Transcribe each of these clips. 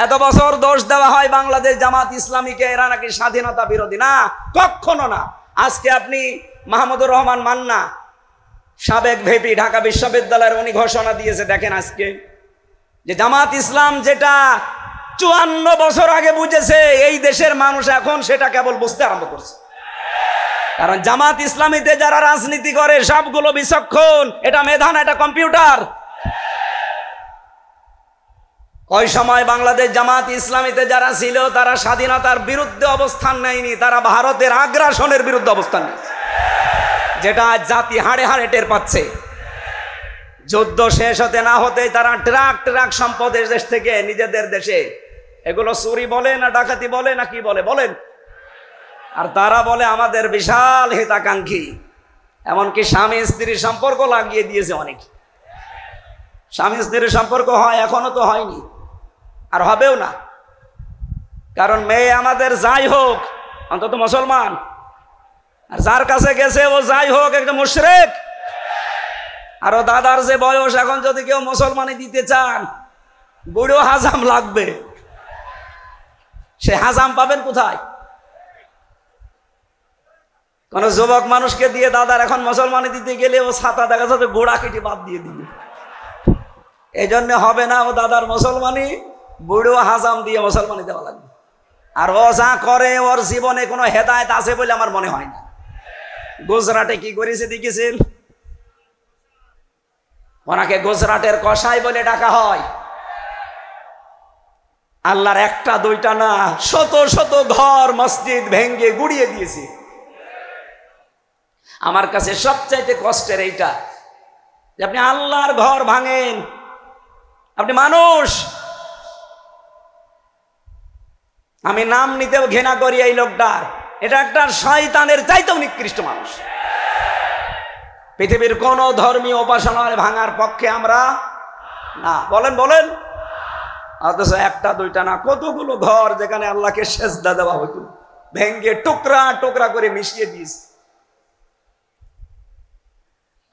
এত বছর দোষ দেওয়া হয় বাংলাদেশ জামাত ইসলামীকে, এরা নাকি স্বাধীনতা বিরোধী। না, কখনো না। আজকে আপনি মাহমুদুর রহমান মান্না, সাবেক ভিপি ঢাকা বিশ্ববিদ্যালয়ের, উনি ঘোষণা দিয়েছে, দেখেন আজকে, যে জামাত ইসলাম যেটা 54 বছর আগে বুঝেছে এই দেশের মানুষ এখন সেটা কেবল বুঝতে আরম্ভ করছে। কারণ জামাত ইসলামীতে যারা রাজনীতি করে সবগুলো বিচক্ষণ, এটা মেধা না, এটা কম্পিউটার। ওই সময় বাংলাদেশ জামাত ইসলামীতে যারা ছিল তারা স্বাধীনতার বিরুদ্ধে অবস্থান নেয়নি, তারা ভারতের আগ্রাসনের বিরুদ্ধে অবস্থান নিয়েছে, যেটা আজ জাতি হাড়ে হাড়ে টের পাচ্ছে। যুদ্ধ শেষ হতে না হতেই তারা ট্রাক ট্রাক সম্পদ দেশ থেকে নিজেদের দেশে, এগুলো চুরি বলে না ডাকাতি বলে না কি বলে বলেন, আর তারা বলে আমাদের বিশাল হিতাকাঙ্ক্ষী। এমনকি স্বামী স্ত্রীর সম্পর্ক লাগিয়ে দিয়েছে অনেক। স্বামী স্ত্রীর সম্পর্ক হয়, এখনো তো হয়নি, আর হবেও না। কারণ মেয়ে আমাদের যাই হোক অন্তত মুসলমান, আর যার কাছে গেছে ও যাই হোক একদম মুশরিক। আর ও দাদার যে বয়স, এখন যদি কেউ মুসলমানি দিতে চান বুড়ো হাজাম লাগবে। সে হাজাম পাবেন কোথায়? কোন যুবক মানুষকে দিয়ে দাদার এখন মুসলমানি দিতে গেলে ও ছাতা দেখা যাচ্ছে গোড়া কেটে বাদ দিয়ে দিবে। এই জন্য হবে না, ও দাদার মুসলমানি বুড়ো হাজাম দিয়ে মুসলমানি দেওয়া লাগবে। আর ও যা করে ওর জীবনে কোনো হেদায়েত আছে বলে আমার মনে হয় না। গুজরাটে কি করেছে দেখেছেন? ওনাকে গুজরাটের কসাই বলে ডাকা হয়। আল্লাহর একটা দুইটা না, শত শত ঘর মসজিদ ভেঙ্গে গুড়িয়ে দিয়েছে। আমার কাছে সবচাইতে কষ্টের এইটা যে আপনি আল্লাহর ঘর ভাঙেন, আপনি মানুষ। আমি নাম নিতেও ঘৃণা করি এই লোকটার, এটা একটা শয়তানের চাইতেও নিকৃষ্ট মানুষ। পৃথিবীর কোন ধর্মীয় উপাসনার ভাঙার পক্ষে আমরা না, বলেন বলেন। অথচ একটা দুইটা না, কতগুলো ঘর যেখানে আল্লাহকে সেজদা দেওয়া হতো ভেঙ্গে টুকরা টুকরা করে মিশিয়ে দিয়েছে।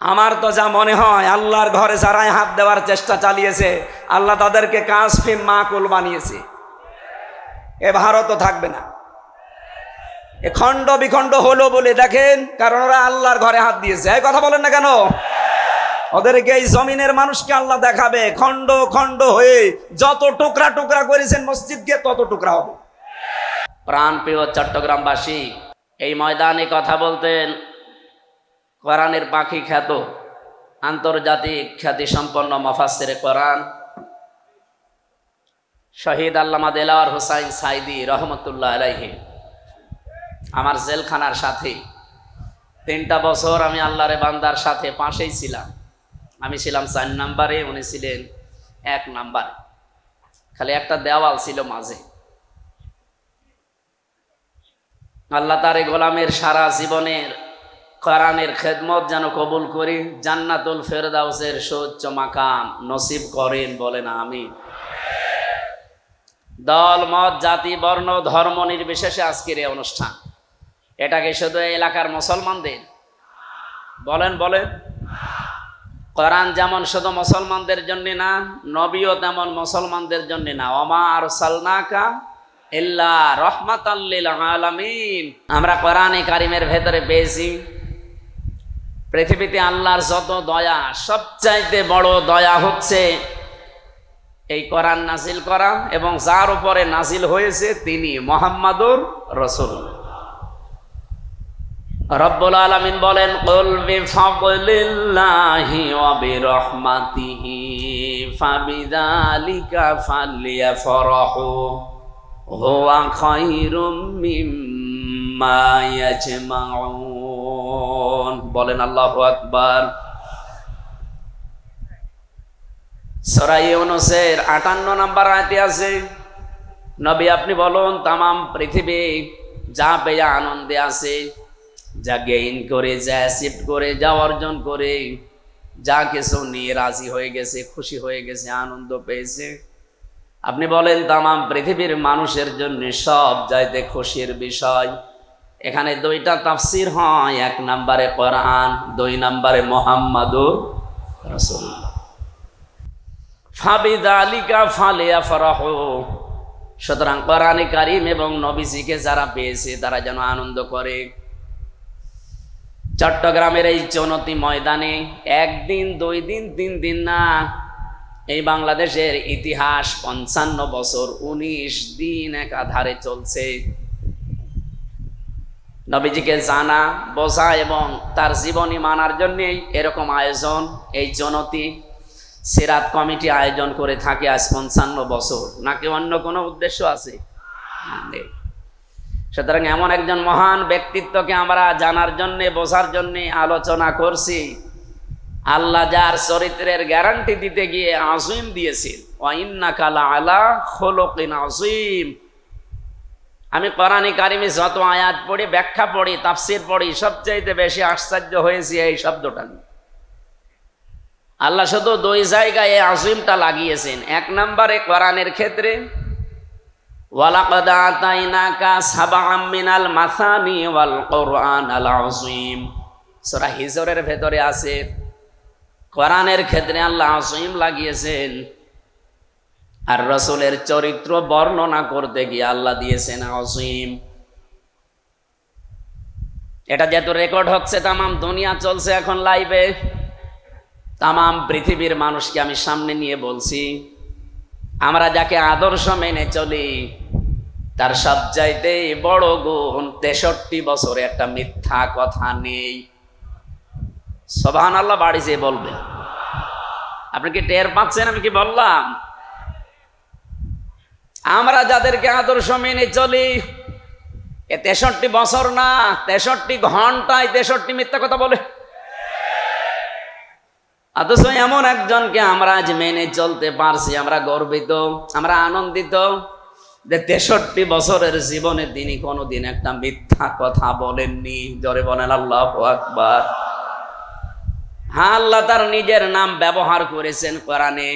আমার তো যা মনে হয় আল্লাহর ঘরে যারাই হাত দেওয়ার চেষ্টা চালিয়েছে আল্লাহ তাদেরকে কাশফি মাকুল বানিয়েছে। এ ভারতও থাকবে না। এ খণ্ড বিখণ্ড হলো বলে দেখেন, কারণ ওরা আল্লাহর ঘরে হাত দিয়েছে। এই কথা বলেন না কেন? ওদেরকে এই জমিনের মানুষকে আল্লাহ দেখাবে খণ্ড খণ্ড হয়ে, যত টুকরা টুকরা করেছেন মসজিদকে তত টুকরা হবে। প্রাণপ্রিয় চট্টগ্রামবাসী, এই ময়দানে কথা বলতেন কোরআনের পাখি খ্যাত, আন্তর্জাতিক খ্যাতি সম্পন্ন মুফাসসিরে কোরআন শহীদ আল্লামা দেলাওয়ার হোসাইন সাইদি রহমতুল্লাহ আলাইহি। আমার জেলখানার সাথে 3টা বছর আমি আল্লাহরে বান্দার সাথে পাশেই ছিলাম। আমি ছিলাম 4 নম্বরে, উনি ছিলেন 1 নম্বরে। খালি একটা দেওয়াল ছিল মাঝে। আল্লাহ তার এই গোলামের সারা জীবনের কোরআনের খেদমত যেন কবুল করি, জান্নাতুল ফেরদাউসের সুউচ্চ মাকাম নসিব করেন, বলেন আমিন। দল মত জাতি বর্ণ ধর্ম নির্বিশেষে আজকের এই অনুষ্ঠান, এটাকে শুধু এলাকার মুসলমানদের বলেন বলেন। কোরআন যেমন শুধু মুসলমানদের জন্য না, নবীও তেমন মুসলমানদের জন্য না। ওমা আরসালনাকা ইল্লা রাহমাতাল লিল আলামিন। আমরা কোরআনে কারিমের ভেতরে পেয়েছি পৃথিবীতে আল্লাহর যত দয়া, সবচাইতে বড় দয়া হচ্ছে এই কোরআন নাজিল করা, এবং যার উপরে নাজিল হয়েছে তিনি মুহাম্মাদুর রাসূলুল্লাহ। রব্বুল আলামিন বলেন, কুল বিফাদলিল্লাহি ওয়া বিরহমাতিহি ফাবিযালিকা ফালইফরাহু হুয়া খায়রুম মিম্মা ইয়াজমাউন। বলেন আল্লাহু আকবার। সূরা ইউনূসের 58 নম্বর আয়াতে আছে, নবী আপনি বলুন তামাম পৃথিবী যা পেয়ে আনন্দে আছে, যা গেইন করে, যা অ্যাচিভ করে, যা অর্জন করে, যা কিছু নিয়ে রাজি হয়ে গেছে, খুশি হয়ে গেছে, আনন্দ পেয়েছে, আপনি বলেন তামাম পৃথিবীর মানুষের জন্য সব চাইতে খুশির বিষয়। এখানে 2টা তাফসীর হয়, 1 নম্বরে কোরআন, 2 নম্বরে মুহাম্মাদুর রাসূলুল্লাহ। ফাবিযালিকা ফালইফরাহু, সুতরাং কোরআনে কারীম এবং নবীজিকে যারা পেয়েছে তারা যেন আনন্দ করে। চট্টগ্রামের এই চনতি ময়দানে একদিন, 2 দিন, 3 দিন না, এই বাংলাদেশের ইতিহাস 55 বছর 19 দিন একাধারে চলছে। নবীজিকে জানা, বোঝা এবং তার জীবনী মানার জন্যই এরকম আয়োজন। এই জনতি সিরাত কমিটি আয়োজন করে থাকে আজ 55 বছর। নাকি অন্য কোনো উদ্দেশ্য আছে? সুতরাং এমন একজন মহান ব্যক্তিত্বকে আমরা জানার জন্য, বোঝার জন্য আলোচনা করছি। আল্লাহ যার চরিত্রের গ্যারান্টি দিতে গিয়ে আযীম দিয়েছেন, ওয়া ইন্নাকা লাআলা খুলুকিন আযীম। আমি কোরআনে কারিমে যত আয়াত পড়ি, ব্যাখ্যা পড়ি, তাফসীর পড়ি, সবচাইতে বেশি আশ্চর্য হয়েছি এই শব্দটা নিয়ে। আল্লাহ শুধু 2 জায়গায় এই আযীমটা লাগিয়েছেন। 1 নম্বরে কোরআনের ক্ষেত্রে, ওয়ালাকাদ আতাইনাকা সাবআম মিনাল মাসানি ওয়াল কুরআনাল আযীম, সূরা হিজরের ভেতরে আছে। কোরআনের ক্ষেত্রে আল্লাহ আযীম লাগিয়েছেন, আর রাসূলের চরিত্র বর্ণনা করতে গিয়ে আল্লাহ দিয়েছেন আযীম। এটা যেহেতু রেকর্ড হচ্ছে, তামাম দুনিয়া চলছে এখন লাইভে, তামাম পৃথিবীর মানুষকে আমি সামনে নিয়ে বলছি, আমরা যাকে আদর্শ মেনে চলি তার সবচাইতে বড় গুণ 63 বছরে একটা মিথ্যা কথা নেই। সুবহানাল্লাহ বাড়ি যেয়ে বলবেন। আপনি কি টের পাচ্ছেন আমি কি বললাম? আমরা যাদেরকে আদর্শ মেনে চলি, এ 63 বছর না, 63 ঘন্টায় 63 মিথ্যা কথা বলে। অথচ এমন একজনকে আমরা আজ মেনে চলতে পারছি, আমরা গর্বিত, আমরা আনন্দিত যে 63 বছরের জীবনে তিনি কোনোদিন একটা মিথ্যা কথা বলেননি। জোরে বলেন আল্লাহু আকবার। হ্যাঁ, আল্লাহ তার নিজের নাম ব্যবহার করেছেন কোরআনে।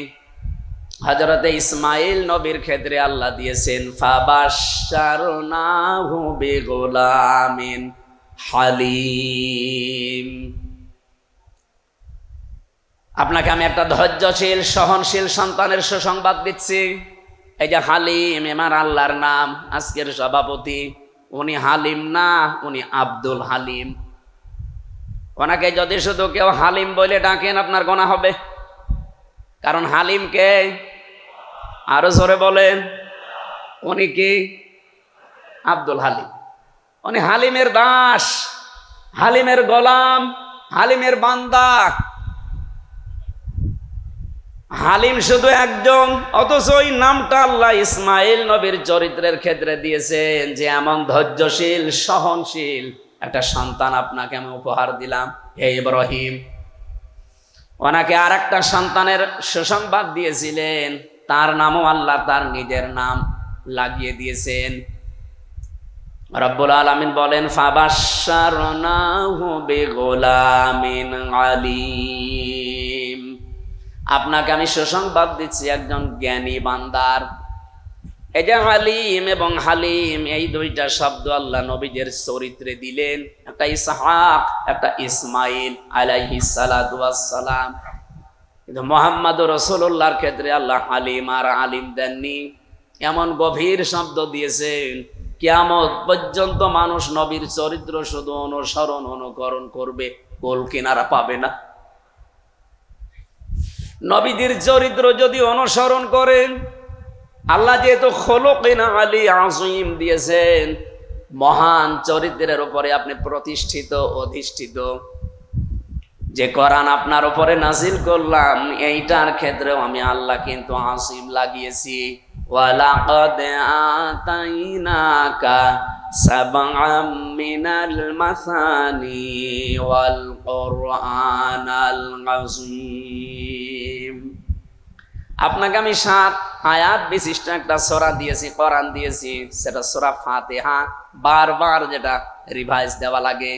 হযরতে ইসমাইল নবীর ক্ষেত্রে আল্লাহ দিয়েছেন ফাবাশশারনাহু বিগুলামিন হালিম। আপনাকে আমি একটা ধৈর্যশীল, সহনশীল সন্তানের সুসংবাদ দিচ্ছি। এই যে হালিম, আমার আল্লাহর নাম। আজকের সভাপতি উনি হালিম না, উনি আব্দুল হালিম। ওনাকে যদি শুধু কেউ হালিম বলে ডাকেন আপনার গোনা হবে, কারণ হালিম কে? আরো জোরে বলেন। উনি কি? আব্দুল হালিম। উনি হালিমের দাস, হালিমের গোলাম, হালিমের বান্দা। হালিম শুধু একজন, অথচ ওই নামটা আল্লাহ ইসমাইল নবীর চরিত্রের ক্ষেত্রে দিয়েছেন যে এমন ধৈর্যশীল, সহনশীল একটা সন্তান আপনাকে আমি উপহার দিলাম, হে ইব্রাহিম। ওনাকে আর একটা সন্তানের সুসংবাদ দিয়েছিলেন, তার নামও আল্লাহ তার নিজের নাম লাগিয়ে দিয়েছেন। রব্বুল আলামিন বলেন ফাবাশশারনাহু বিগুলামিন আলীম। আপনাকে আমি সুসংবাদ দিচ্ছি একজন জ্ঞানী বান্দার। এই যে আলিম এবং হালিম, এই 2টা শব্দ আল্লাহ নবীদের চরিত্রে দিলেন। একটা ইসহাক, একটা ইসমাইল আলাইহিস সালাতু ওয়াস সালাম। কিন্তু মুহাম্মদুর রাসূলুল্লাহর ক্ষেত্রে আল্লাহ হালিম আর আলিম দেননি। এমন গভীর শব্দ দিয়েছেন, কিয়ামত পর্যন্ত মানুষ নবীর চরিত্র শুধু অনুসরণ, অনুকরণ করবে, কোল কিনারা পাবে না। নবীদের চরিত্র যদি অনুসরণ করেন, আল্লাহ যেহেতু খুলুকিন আলী আযীম দিয়েছেন, মহান চরিত্রের উপরে আপনি প্রতিষ্ঠিত, অধিষ্ঠিত। যে কোরআন আপনার উপরে নাজিল করলাম, এইটার ক্ষেত্রেও আমি আল্লাহ কিন্তু আযীম লাগিয়েছি। ওয়ালাকাদ আতাইনাকা সাবআম মিনাল মাসানি ওয়াল কুরআনাল আযীম। আপনাকে আমি 7 আয়াত বিশিষ্ট একটা সূরা দিয়েছি, কোরআন দিয়েছি। সেটা সূরা ফাতিহা। বারবার যেটা রিভাইজ দেওয়া লাগে,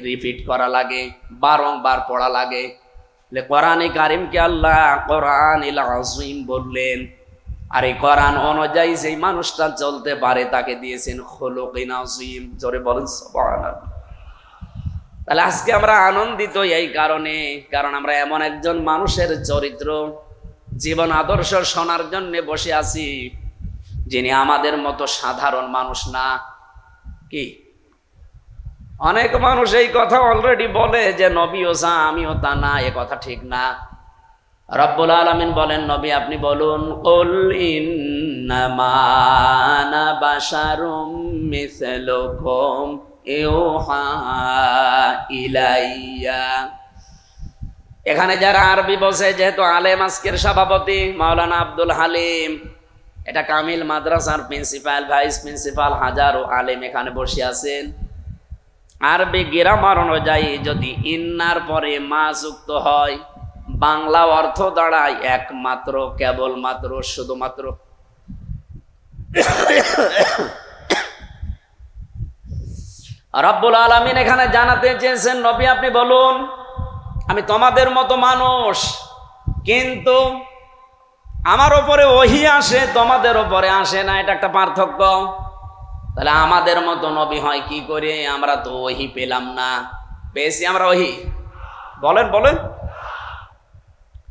রিপিট করা লাগে, বারংবার পড়া লাগে। কোরআনে কারিমকে আল্লাহ কোরআনুল আযীম বললেন। আর এই কোরআন অনুযায়ী যেই মানুষটা চলতে পারে তাকে দিয়েছেন খুলুকিন আযীম। জোরে বলেন সুবহানাল্লাহ। তাহলে আজকে আমরা আনন্দিত এই কারণে, কারণ আমরা এমন একজন মানুষের চরিত্র, জীবন আদর্শ শোনার জন্য বসে আছি যিনি আমাদের মতো সাধারণ মানুষ না। কি অনেক মানুষ এই কথা অলরেডি বলে যে নবীও যা আমিও তা না, এ কথা ঠিক না। রব্বুল আলামিন বলেন, নবী আপনি বলুন, কুল ইন্নামা আনা বাশারুম মিসলুকুম ইউহা ইলাইয়া। এখানে যারা আরবি বসে, যেহেতু আলেম আজকের সভাপতি মাওলানা আব্দুল হালিম, এটা কামিল মাদ্রাসার প্রিন্সিপাল, ভাইস প্রিন্সিপাল, হাজারো আলেম এখানে বসে আছেন। আরবি গ্রামার অনুযায়ী যদি ইন্নার পরে মা যুক্ত হয়, বাংলা অর্থ দাঁড়ায় একমাত্র, কেবলমাত্র, শুধুমাত্র। রব্বুল আলামিন এখানে জানাতে চেয়েছেন, নবী আপনি বলুন আমি তোমাদের মতো মানুষ, কিন্তু আমার উপরে ওহী আসে, তোমাদের উপরে আসে না, এটা একটা পার্থক্য। তাহলে আমাদের মতো নবী হয় কি করে? আমরা তো ওহী পেলাম না। পেয়েছি আমরা ওহী? বলেন বলেন।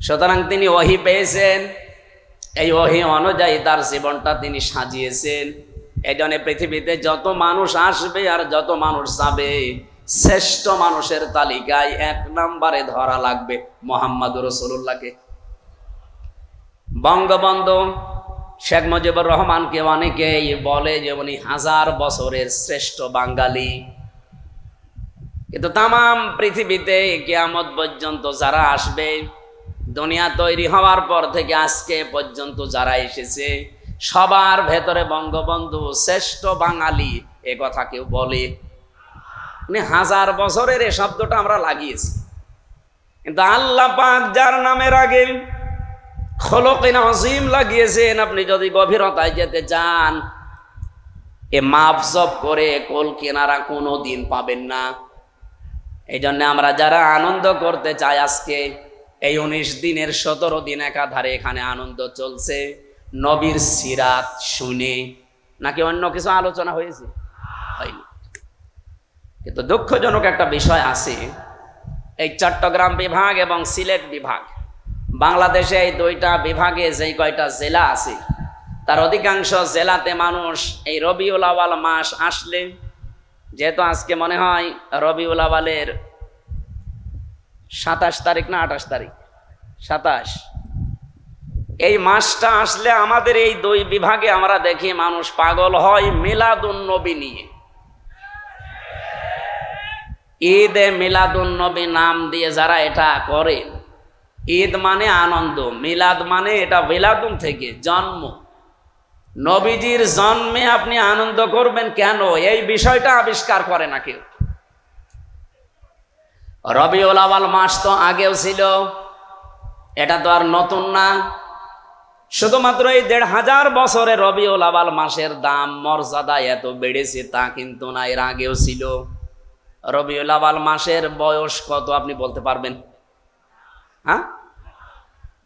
সুতরাং তিনি ওহী পেয়েছেন, এই ওহী অনুযায়ী তার জীবনটা তিনি সাজিয়েছেন। এই জন্য পৃথিবীতে যত মানুষ আসবে আর যত মানুষ যাবে, শ্রেষ্ঠ মানুষের তালিকায় 1 নম্বরে ধরা লাগবে মুহাম্মদুর রাসূলুল্লাহকে। বঙ্গবন্ধু শেখ মুজিবুর রহমানকে অনেকেই বলে যে উনি 1000 বছরের শ্রেষ্ঠ বাঙালি, কিন্তু তামাম পৃথিবীতে কিয়ামত পর্যন্ত যারা আসবে, দুনিয়া তৈরি হওয়ার পর থেকে আজকে পর্যন্ত যারা এসেছে, সবার ভেতরে বঙ্গবন্ধু শ্রেষ্ঠ বাঙালি এ কথা কেউ বলে? 1000 বছরের এ শব্দটা আমরা লাগিয়েছি, কিন্তু আল্লাহ পাক যার নামের আগে খলকিন আযীম লাগিয়েছেন, আপনি যদি গভীরতায় যেতে চান, এ মাপজব করে কোল কিনারা কোনো দিন পাবেন না। এই জন্য আমরা যারা আনন্দ করতে চাই, আজকে এই 19 দিনের 17 দিন একাধারে এখানে আনন্দ চলছে নবীর সিরাত শুনে, নাকি অন্য কিছু আলোচনা হয়েছে? হয়নি। কিন্তু দুঃখজনক একটা বিষয় আছে, এই চট্টগ্রাম বিভাগ এবং সিলেট বিভাগ, বাংলাদেশে এই 2টা বিভাগে যেই কয়টা জেলা আছে, তার অধিকাংশ জেলাতে মানুষ এই রবিউল আওয়াল মাস আসলে, যেহেতু আজকে মনে হয় রবিউল আওয়ালের 27 তারিখ না 28 তারিখ, 27, এই মাসটা আসলে আমাদের এই 2 বিভাগে আমরা দেখি মানুষ পাগল হয় মিলাদুন নবী নিয়ে। ঈদে মিলাদুন নবী নাম দিয়ে যারা এটা করেন, ঈদ মানে আনন্দ, মিলাদ মানে এটা মিলাদুন থেকে জন্ম, নবীজির জন্মে আপনি আনন্দ করবেন কেন? এই বিষয়টা আবিষ্কার করে না কেউ। রবিউল আওয়াল মাস তো আগেও ছিল, এটা তো আর নতুন না। শুধুমাত্র এই 1500 বছরে রবিউল আওয়াল মাসের দাম মর্যাদা এত বেড়েছে তা কিন্তু না, এর আগেও ছিল। রবিউল আওয়াল মাসের বয়স কত আপনি বলতে পারবেন? হ্যাঁ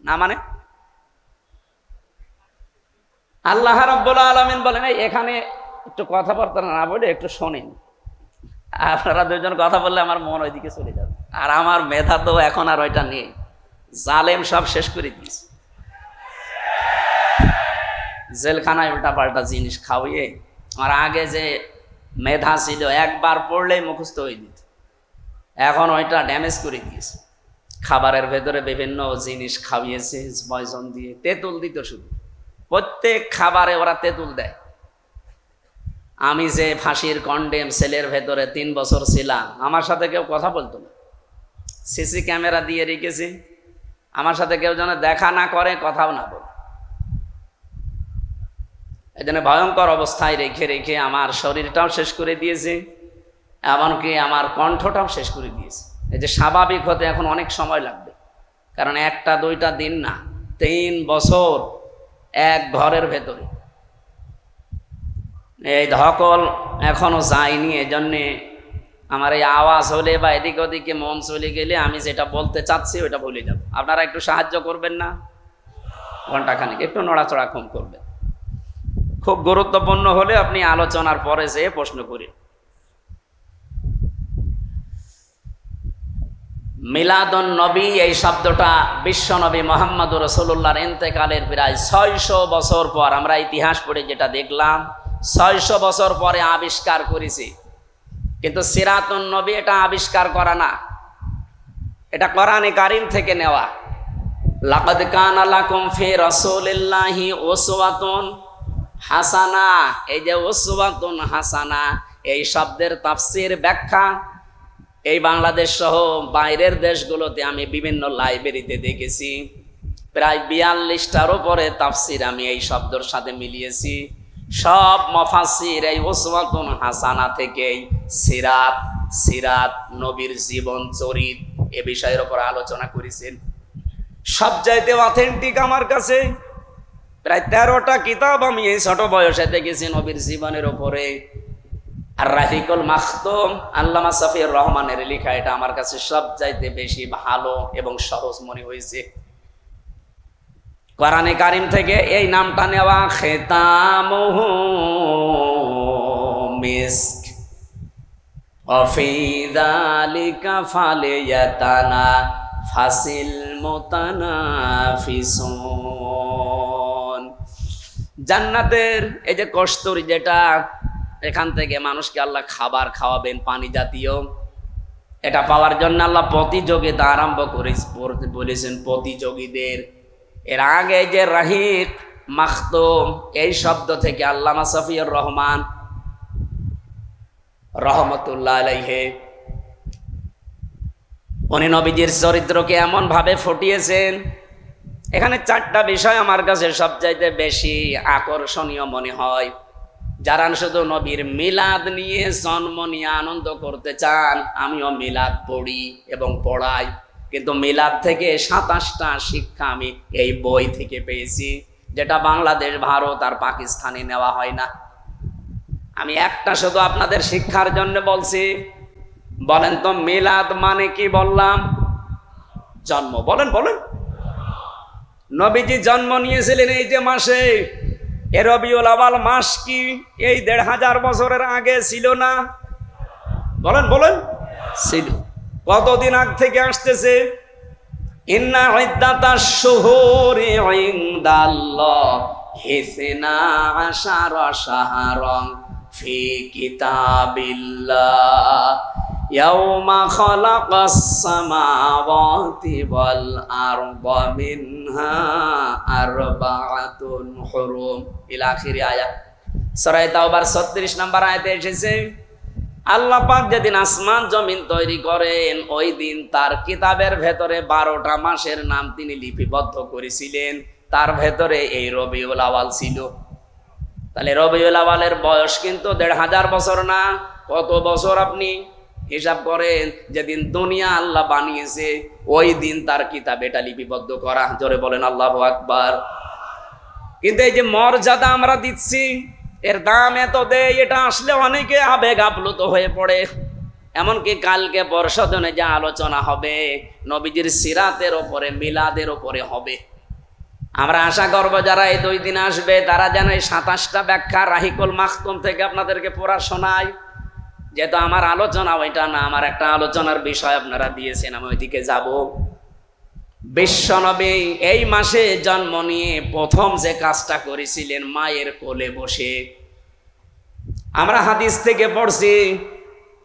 না মানে আল্লাহ রাব্বুল আলামিন বলেন, এখানে একটু কথাবার্তা না বলে একটু শোনেন। আপনারা 2 জন কথা বললে আমার মন ওইদিকে চলে যাবে, আর আমার মেধা তো এখন আর ওইটা নেই, জালেম সব শেষ করে দিয়েছে। জেলখানায় উল্টা পাল্টা জিনিস খাওয়িয়ে, আমার আগে যে মেধা ছিল একবার পড়লেই মুখস্থ হয়ে যেত, এখন ওইটা ড্যামেজ করে দিয়েছে। খাবারের ভেতরে বিভিন্ন জিনিস খাওয়িয়েছে পয়জন দিয়ে, তেঁতুল দিত শুধু, প্রত্যেক খাবারে ওরা তেঁতুল দেয়। আমি যে ফাঁসির কন্ডেম সেলের ভেতরে 3 বছর ছিলাম, আমার সাথে কেউ কথা বলতো না, সিসি ক্যামেরা দিয়ে রেখেছি, আমার সাথে কেউ যেন দেখা না করে, কথাও না বলে। এই জন্য ভয়ঙ্কর অবস্থায় রেখে রেখে আমার শরীরটাও শেষ করে দিয়েছে, এমনকি আমার কণ্ঠটাও শেষ করে দিয়েছে। এই যে স্বাভাবিক হতে এখন অনেক সময় লাগবে, কারণ 1টা 2টা দিন না, 3 বছর এক ঘরের ভেতরে। এই ধকল এখনো যায়নি, এই জন্যে আমার এই আওয়াজ হলে বা এদিক ওদিকে মন চলে গেলে আমি যেটা বলতে চাচ্ছি ওইটা বলে যাব। আপনারা একটু সাহায্য করবেন না? ঘন্টাখানিক একটু নড়াচড়া কম করবেন। খুব গুরুত্বপূর্ণ হলে আপনি আলোচনার পরে যেয়ে প্রশ্ন করি। মিলাদুন নবী এই শব্দটা বিশ্বনবী মুহাম্মদুর রাসূলুল্লাহর ইন্তেকালের প্রায় 600 বছর পর, আমরা ইতিহাস পড়ে যেটা দেখলাম 600 বছর পরে আবিষ্কার করেছি। কিন্তু সিরাতুন নবী এটা আবিষ্কার করা না, এটা কোরআনে কারীম থেকে নেওয়া। লাকাদ কানা লাকুম ফি রাসূলিল্লাহি উসওয়াতুন হাসানা, এই যে উসওয়াতুন হাসানা এই শব্দের তাফসীর ব্যাখ্যা এই বাংলাদেশ সহ বাইরের দেশগুলোতে আমি বিভিন্ন লাইব্রেরিতে দেখেছি। প্রায় 42টার উপরে তাফসীর আমি এই শব্দের সাথে মিলিয়েছি। সব মুফাসসির এই উসওয়াতুন হাসানা থেকেই সিরাত নবীর জীবন চরিত এ বিষয়ের উপর আলোচনা করেছেন। সবচাইতে অথেন্টিক আমার কাছে প্রায় 13টা কিতাব আমি এই ছোট বয়সে দেখেছি নবীর জীবনের উপরে। আর রাহিকুল মাখতুম আল্লামা সাফিউর রহমানের লেখা, এটা আমার কাছে সবচাইতে বেশি ভালো এবং সহজ মনে হয়েছে। কোরআনে কারীম থেকে এই নামটা নেওয়া, খিতামুহু মিস্ক ওয়াফি যালিকা ফালিয়াতানা ফাসিল মুতানাফিসুন। জান্নাতের এই যে কস্তুরী, যেটা এখান থেকে মানুষকে আল্লাহ খাবার খাওয়াবেন পানি জাতীয়, এটা পাওয়ার জন্য আল্লাহ প্রতিযোগিতা আরম্ভ করে বলেছেন প্রতিযোগীদের। এর আগে যে রাহিক মাখতুম এই শব্দ থেকে আল্লামা সাফিউর রহমান রহমতুল্লাহ আলাইহি উনি নবীজির চরিত্রকে এমন ভাবে ফুটিয়েছেন। এখানে 4টা বিষয় আমার কাছে সবচাইতে বেশি আকর্ষণীয় মনে হয়। যারা শুধু নবীর মিলাদ নিয়ে জন্ম নিয়ে আনন্দ করতে চান, আমিও মিলাদ পড়ি এবং পড়াই, কিন্তু মিলাদ থেকে 27টা শিক্ষা আমি এই বই থেকে পেয়েছি, যেটা বাংলাদেশ, ভারত আর পাকিস্তানে নেওয়া হয় না। আমি একটা শুধু আপনাদের শিক্ষার জন্য বলছি। বলেন তো মিলাদ মানে কি? বললাম জন্ম। বলেন বলেন। নবীজি জন্ম নিয়েছিলেন এই যে মাসে, এ রবিউল আউয়াল মাস কি এই 1500 বছরের আগে ছিল না? বলেন বলেন। ছিল। কতদিন আগ থেকে আসতেছে? ইন্না ইদ্দাতাশ শুহুরি ইনদাল্লাহি 12 শাহরান ফি কিতাবিল্লাহ ইয়াউমা খালাকাস সামাওয়াতি ওয়াল আরদা মিনহা আরবাআতুন হুরুম ইলা আখির আয়াত। সূরা তাওবার 36 নম্বর আয়াতে এসেছে, আল্লাহ পাক যেদিন আসমান জমিন তৈরি করেন ওই দিন তার কিতাবের ভেতরে 12টা মাসের নাম তিনি লিপিবদ্ধ করেছিলেন, তার ভেতরে এই রবিউল আউয়াল ছিল। তাহলে রবিউল আউয়ালের বয়স কিন্তু 1500 বছর না। কত বছর আপনি হিসাব করেন? যেদিন দুনিয়া আল্লাহ বানিয়েছে ওই দিন তার কিতাব এটা লিপিবদ্ধ করা। জোরে বলেন আল্লাহু আকবার। কিন্তু এই যে মর্যাদা আমরা দিচ্ছি, এর দাম এত দেয়, এটা আসলে অনেকে আবেগ আপ্লুত হয়ে পড়ে। এমনকি কালকে পরশোধনে যা আলোচনা হবে নবীজির সিরাতের ওপরে, মিলাদের ওপরে হবে। আমরা আশা করব যারা এই 2 দিন আসবে তারা যেন এই 27টা ব্যাখ্যা রাহিকুল মাখতুম থেকে আপনাদেরকে পড়া শোনায়। যেহেতু আমার আলোচনা ওইটা না, আমার একটা আলোচনার বিষয় আপনারা দিয়েছেন, আমি ওইদিকে যাব। বিশ্বনবী এই মাসে জন্ম নিয়ে প্রথম যে কাজটা করেছিলেন মায়ের কোলে বসে, আমরা হাদিস থেকে পড়ছি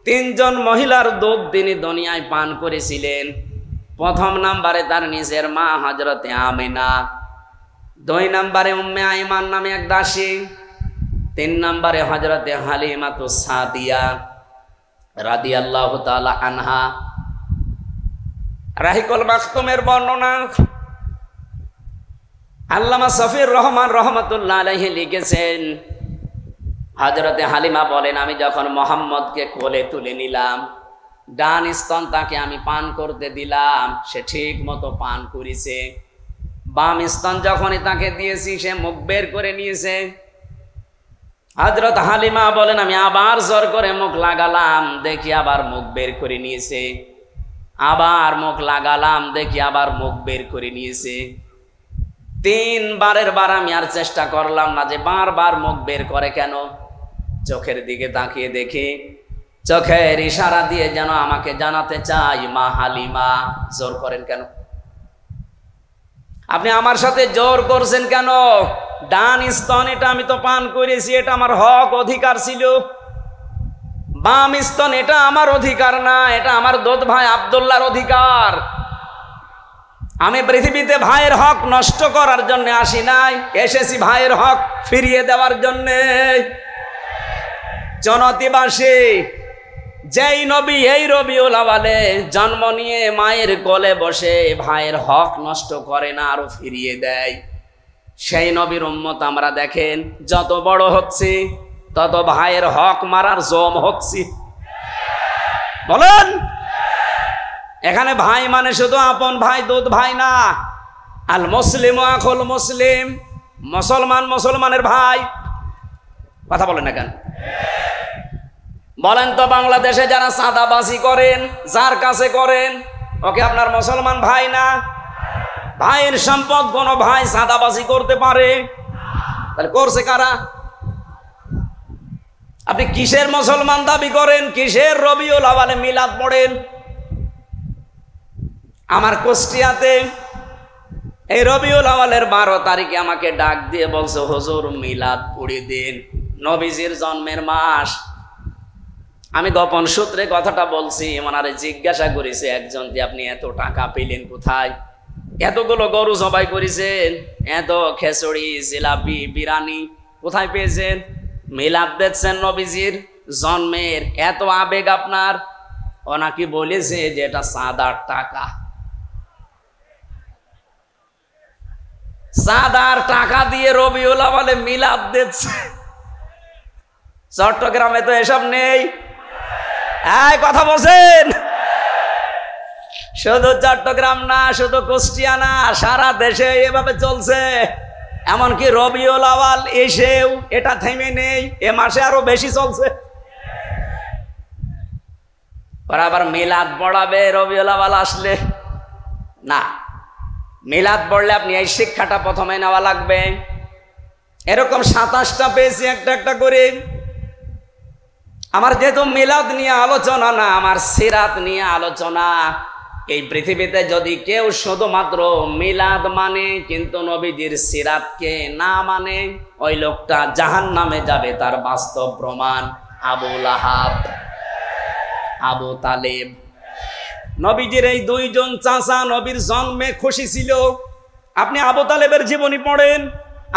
3 জন মহিলার দুধ তিনি দুনিয়ায় পান করেছিলেন। প্রথম নম্বরে তার নিজের মা হযরতে আমিনা, 2 নম্বরে উম্মে আইমান নামে এক দাসী, 3 নম্বরে হযরতে হালিমাতুস সাদিয়া রাদিয়াল্লাহু তাআলা আনহা। রাহিকুল মাখতুমের বর্ণনা আল্লামা সাফিউর রহমান রহমাতুল্লাহ আলাইহি লিখেছেন, হযরতে হালিমা বলেন, আমি যখন মুহাম্মদকে কোলে তুলে নিলাম, ডান স্তন তাকে আমি পান করতে দিলাম, সে ঠিক মতো পান করেছে। বাম স্তন যখনই তাকে দিয়েছি সে মুখ বের করে নিয়েছে। হযরত হালিমা বলেন, আমি আবার জোর করে মুখ লাগালাম, দেখি আবার মুখ বের করে নিয়েছে। আবার মুখ লাগালাম, দেখি আবার মুখ বের করে নিয়েছে। 3 বারের বার আমি আর চেষ্টা করলাম না যে বারবার মুখ বের করে কেন। চোখের দিকে তাকিয়ে দেখি চোখের ইশারা দিয়ে যেন আমাকে জানাতে চাই মা হালিমা। জোর করেন কেন? আপনি আমার সাথে জোর করছেন কেন? ডান স্তন এটা আমি তো পান করেছি, এটা আমার হক অধিকার ছিল। বাম স্তন এটা আমার অধিকার না, এটা আমার দোদ ভাই আব্দুল্লাহর অধিকার। আমি পৃথিবীতে ভাইয়ের হক নষ্ট করার জন্য আসি নাই, এসেছি ভাইয়ের হক ফিরিয়ে দেওয়ার জন্যে। জনতিবাসী, যেই নবী এই রবিউল আওয়ালে জন্ম নিয়ে মায়ের কোলে বসে ভাইয়ের হক নষ্ট করে না, আরো ফিরিয়ে দেয়, সেই নবীর উম্মত আমরা দেখেন যত বড় হচ্ছে তত ভাইয়ের হক মারার জম হচ্ছে। বলেন, এখানে ভাই মানে শুধু আপন ভাই দুধ ভাই না। আল মুসলিম আখুল মুসলিম, মুসলমান মুসলমানের ভাই। কথা বলেন না কেন? বলেন তো, বাংলাদেশে যারা চাঁদাবাজি করেন, যার কাছে করেন, ওকে আপনার মুসলমান ভাই না? ভাইয়ের সম্পদ কোনো ভাই চাঁদাবাজি করতে পারে? তাহলে করছে কারা? আপনি কিসের মুসলমান দাবি করেন? কিসের রবিউল আওয়ালে মিলাদ পড়েন? আমার কুষ্টিয়াতে এই রবিউল আওয়ালের 12 তারিখে আমাকে ডাক দিয়ে বলছে, হুজুর মিলাদ পড়ে দিন, নবীজির জন্মের মাস। আমি গোপন সূত্রে কথাটা বলছি, ওনারে জিজ্ঞাসা করেছে একজন যে আপনি এত টাকা পেলেন কোথায়? এতগুলো গরু জবাই করেছেন, এত খেচড়ি জিলাপি বিরানি কোথায় পেয়েছেন? মিলাদ দিচ্ছেন নবীজির জন্মের, এত আবেগ আপনার। ওনাকে বলেছে যে এটা চাঁদার টাকা। চাঁদার টাকা দিয়ে রবিউল আওয়ালে মিলাদ দিচ্ছে। চট্টগ্রামে তো এসব নেই। এই কথা বলছেন? শুধু চট্টগ্রাম না, শুধু কুষ্টিয়া না, সারা দেশে এভাবে চলছে। এমনকি রবিউল আওয়াল এসেও এটা থেমে নেই, এ মাসে আরো বেশি চলছে। ওরা আবার মিলাদ পড়াবে রবিউল আওয়াল আসলে না। মিলাদ পড়লে আপনি এই শিক্ষাটা প্রথমে নেওয়া লাগবে। এরকম 27টা পেয়েছি একটা একটা করে। আমার যেহেতু মিলাদ নিয়ে আলোচনা না, আমার সিরাত নিয়ে আলোচনা। এই পৃথিবীতে যদি কেউ শুধুমাত্র মিলাদ মানে কিন্তু নবীজির সিরাতকে না মানে, ওই লোকটা জাহান্নামে যাবে। তার বাস্তব প্রমাণ আবু লাহাব, আবু তালেব। নবীজির এই দুইজন চাচা নবীর জন্মে খুশি ছিল। আপনি আবু তালেবের জীবনী পড়েন,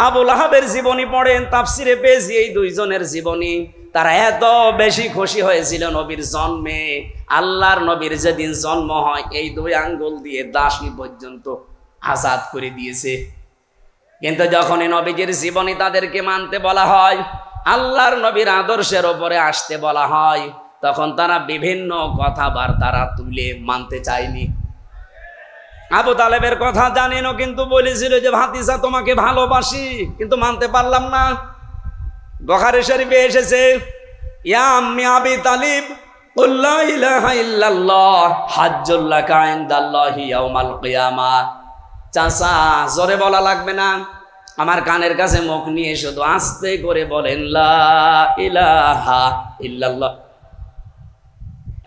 আবু লাহাবের জীবনী পড়েন, তাফসিরে পেয়েছি এই দুইজনের জীবনী। তারা এত বেশি খুশি হয়েছিল নবীর জন্মে, আল্লাহর নবীর যেদিন জন্ম হয় এই 2 আঙ্গুল দিয়ে দাসী পর্যন্ত আজাদ করে দিয়েছে। কিন্তু যখনই নবীজির জীবনী তাদেরকে মানতে বলা হয়, আল্লাহর নবীর আদর্শের ওপরে আসতে বলা হয়, তখন তারা বিভিন্ন কথাবার্তা তুলে মানতে চায়নি। আবু তালেবের কথা জানেনও, কিন্তু বলেছিল যে ভাতিজা তোমাকে ভালোবাসি, কিন্তু মানতে পারলাম না। বুখারী শরীফে এসেছে, ইয়া আম্মি আবি তালিব কুল লা ইলাহা ইল্লাল্লাহ হাজ্জুল লাকা ইনদাল্লাহি ইয়াউমাল কিয়ামাহ। চাচা, জোরে বলা লাগবে না, আমার কানের কাছে মুখ নিয়ে শুধু আস্তে করে বলেন লা ইলাহা ইল্লাল্লাহ।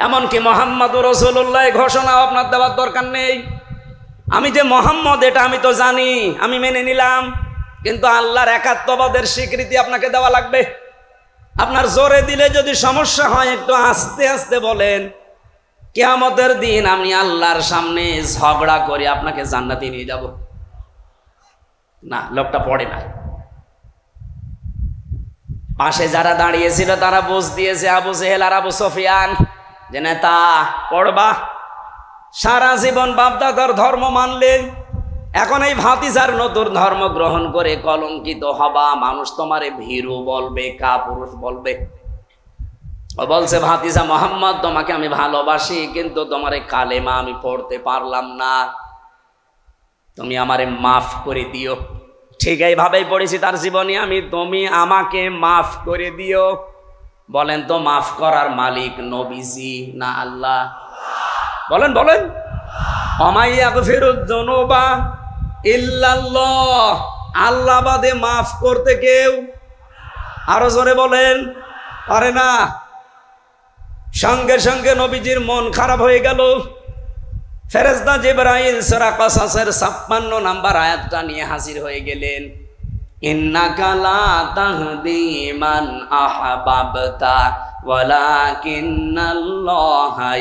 এমনকি মুহাম্মাদুর রাসূলুল্লাহ ঘোষণা আপনার দেওয়ার দরকার নেই। আমি যে মুহাম্মদ এটা আমি তো জানি, আমি মেনে নিলাম, কিন্তু আল্লাহর একাত্মবাদের স্বীকৃতি আপনাকে দেওয়া লাগবে। আপনার জোরে দিলে যদি সমস্যা হয়, একটু আস্তে আস্তে বলেন। কিয়ামতের দিন আমি আল্লাহর সামনে ঝগড়া করে আপনাকে জান্নাতে নিয়ে যাব না। লোকটা পড়ে না। পাশে যারা দাঁড়িয়েছিল তারা বুঝ দিয়েছে, আবু জেহেল আর আবু সুফিয়ান, যে নেতা পড়বা, সারা জীবন বাপদাদার ধর্ম মানলে, এখন এই ভাতিজার নতুন ধর্ম গ্রহণ করে কলঙ্কিত হবা। মানুষ তোমারে ভীরু বলবে, কাপুরুষ বলবে। ও বলছে, ভাতিজা মোহাম্মদ তোমাকে আমি ভালোবাসি, কিন্তু তোমারে কালেমা আমি পড়তে পারলাম না, তুমি আমারে মাফ করে দিও। ঠিক এইভাবেই পড়েছি তার জীবনে আমি, তুমি আমাকে মাফ করে দিও। বলেন তো, মাফ করার মালিক নবীজি না আল্লাহ? বলেন বলেন। অমাইয়াগফিরুয-যুনুবা ইল্লাল্লাহ, আল্লাহ বাদে মাফ করতে কেউ, আরো জোরে বলেন, পারে না। সঙ্গে সঙ্গে নবীজির মন খারাপ হয়ে গেল। ফেরেশতা জিবরাইল সূরা কসসের 56 নাম্বার আয়াতটা নিয়ে হাজির হয়ে গেলেন। ইন্নাকা লা তাহদি মান আহবাবতা ওয়ালাকিন্নাল্লাহা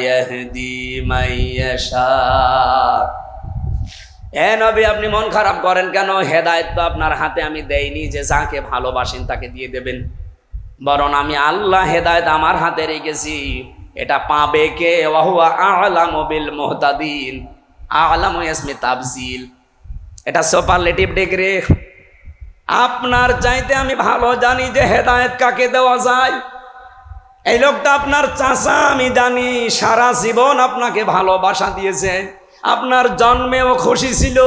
ইয়াহদি মান ইয়াশা। এ নবী, আপনি মন খারাপ করেন কেন? হেদায়েত তো আপনার হাতে আমি দেইনি যে যাকে ভালোবাসেন তাকে দিয়ে দেবেন, বরং আমি আল্লাহ হেদায়েত আমার হাতে রেখেছি। এটা পাবে কে? ওয়া হুয়া আ'লামু বিল মুহতাদিন। আ'লামু ইসমে তাফজিল, এটা সুপারলেটিভ ডিগ্রি। আপনার চাইতে আমি ভালো জানি যে হেদায়েত কাকে দেওয়া যায়। এই লোকটা আপনার চাচা, আমি জানি সারা জীবন আপনাকে ভালোবাসা দিয়েছে। আপনার জন্মেও খুশি ছিল,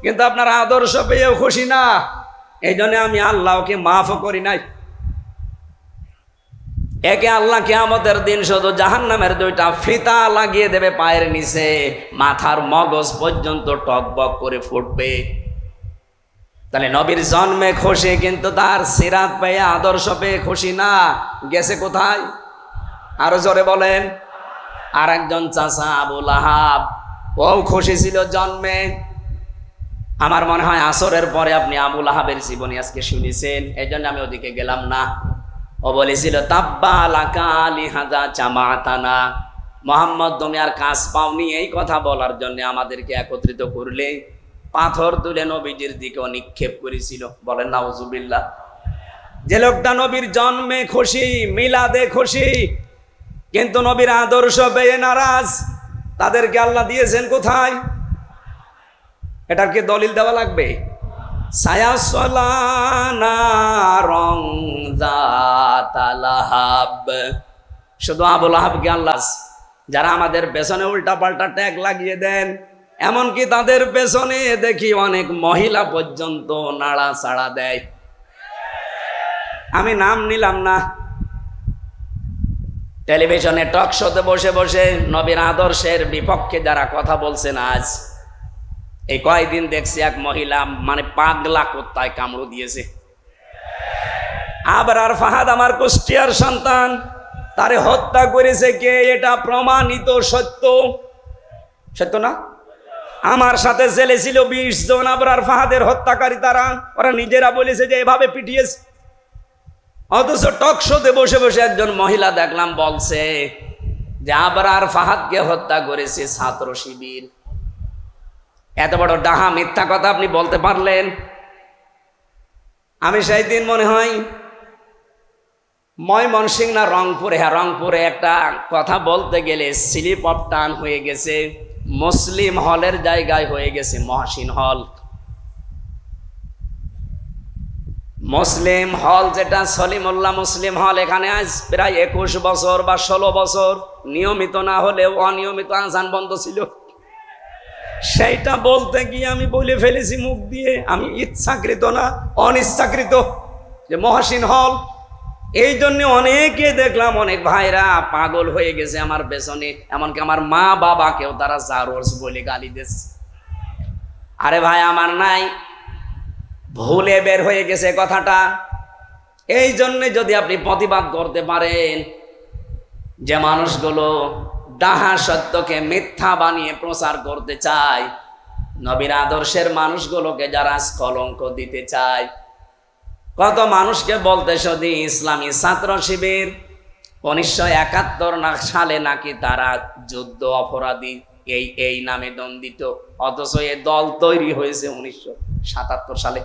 কিন্তু আপনার আদর্শ পেয়েও খুশি না। এই জন্য আমি আল্লাহকে মাফও করি নাই। একে আল্লাহ কিয়ামতের দিন শুধু জাহান্নামের 2টা ফিতা লাগিয়ে দেবে পায়ের নিচে, মাথার মগজ পর্যন্ত টকবক করে ফুটবে। তাহলে নবীর জন্মে খুশি, কিন্তু তার সিরাত পেয়ে আদর্শ পেয়ে খুশি না। গেছে কোথায়? আরো জোরে বলেন। আর একজন চাচা আবু লাহাব, ও খুশি ছিল জন্মে। আমার মনে হয় আসরের পরে আপনি আবু লাহাবের জীবনী আজকে শুনেছেন, এই জন্য আমি ওদিকে গেলাম না। ও বলেছিল তাব্বা লাকা লিহাযা জামাতানা, মুহাম্মদ তুমি আর কাজ পাওনি এই কথা বলার জন্য আমাদেরকে একত্রিত করলে। পাথর তুলে নবীজির দিকে নিক্ষেপ করেছিল। বলেন নাউজুবিল্লাহ। যে লোকটা নবীর জন্মে খুশি, মিলাদে খুশি, কিন্তু নবীর আদর্শ পেয়ে নারাজ, তাদেরকে আল্লাহ দিয়েছেন কোথায়? এটার কি দলিল দেওয়া লাগবে? শুধু আবু লাহাবকে আল্লাহ, যারা আমাদের পেছনে উল্টা পাল্টা ট্যাগ লাগিয়ে দেন, এমনকি তাদের পেছনে দেখি অনেক মহিলা পর্যন্ত নাড়াচাড়া দেয়। আমি নাম নিলাম না। টেলিভিশনে টক শোতে বসে বসে নবীর আদর্শের বিপক্ষে যারা কথা বলছেন, আজ এই কয়েকদিন দেখছি এক মহিলা মানে পাগলা কুত্তায় কামড় দিয়েছে। আবরার ফাহাদ আমার কুষ্টিয়ার সন্তান, তারে হত্যা করেছে কে? এটা প্রমাণিত সত্য। সত্য না? আমার সাথে জেলে ছিল 20 জন আবরার ফাহাদের হত্যাকারী। তারা ওরা নিজেরা বলেছে যে এভাবে পিটিয়েছে। অথচ টক শোতে বসে বসে একজন মহিলা দেখলাম বলছে যে আবরার ফাহাদকে হত্যা করেছে ছাত্র শিবির। এত বড় ডাহা মিথ্যা কথা আপনি বলতে পারলেন? আমি সেই দিন মনে হয় ময়মনসিংহ না রংপুরে, হ্যাঁ রংপুরে একটা কথা বলতে গেলে স্লিপ অফ টান হয়ে গেছে। মুসলিম হলের জায়গায় হয়ে গেছে মহসিন হল। মুসলিম হল যেটা সলিমুল্লাহ মুসলিম হল, এখানে আজ প্রায় 21 বছর বা 16 বছর নিয়মিত না হলেও অনিয়মিত আজান বন্ধ ছিল। সেইটা বলতে গিয়ে আমি বলে ফেলেছি মুখ দিয়ে, আমি ইচ্ছাকৃত না অনিচ্ছাকৃত, যে মহসিন হল। এই জন্য অনেকে দেখলাম, অনেক ভাইরা পাগল হয়ে গেছে আমার পেছনে, এমনকি আমার মা বাবাকেও তারা জারোস বলে গালি দিচ্ছে। আরে ভাই, আমার নাই, ভুলে বের হয়ে গেছে কথাটা। এই জন্যে যদি আপনি প্রতিবাদ করতে পারেন যে মানুষগুলো ডাহা সত্যকে মিথ্যা বানিয়ে প্রচার করতে চায়, নবীর আদর্শের মানুষগুলোকে যারা কলঙ্ক দিতে চায়, কত মানুষকে বলতে শুধু ইসলামী ছাত্র শিবির 1971 সালে নাকি তারা যুদ্ধ অপরাধী এই নামে দণ্ডিত, অথচ এই দল তৈরি হয়েছে 1977 সালে।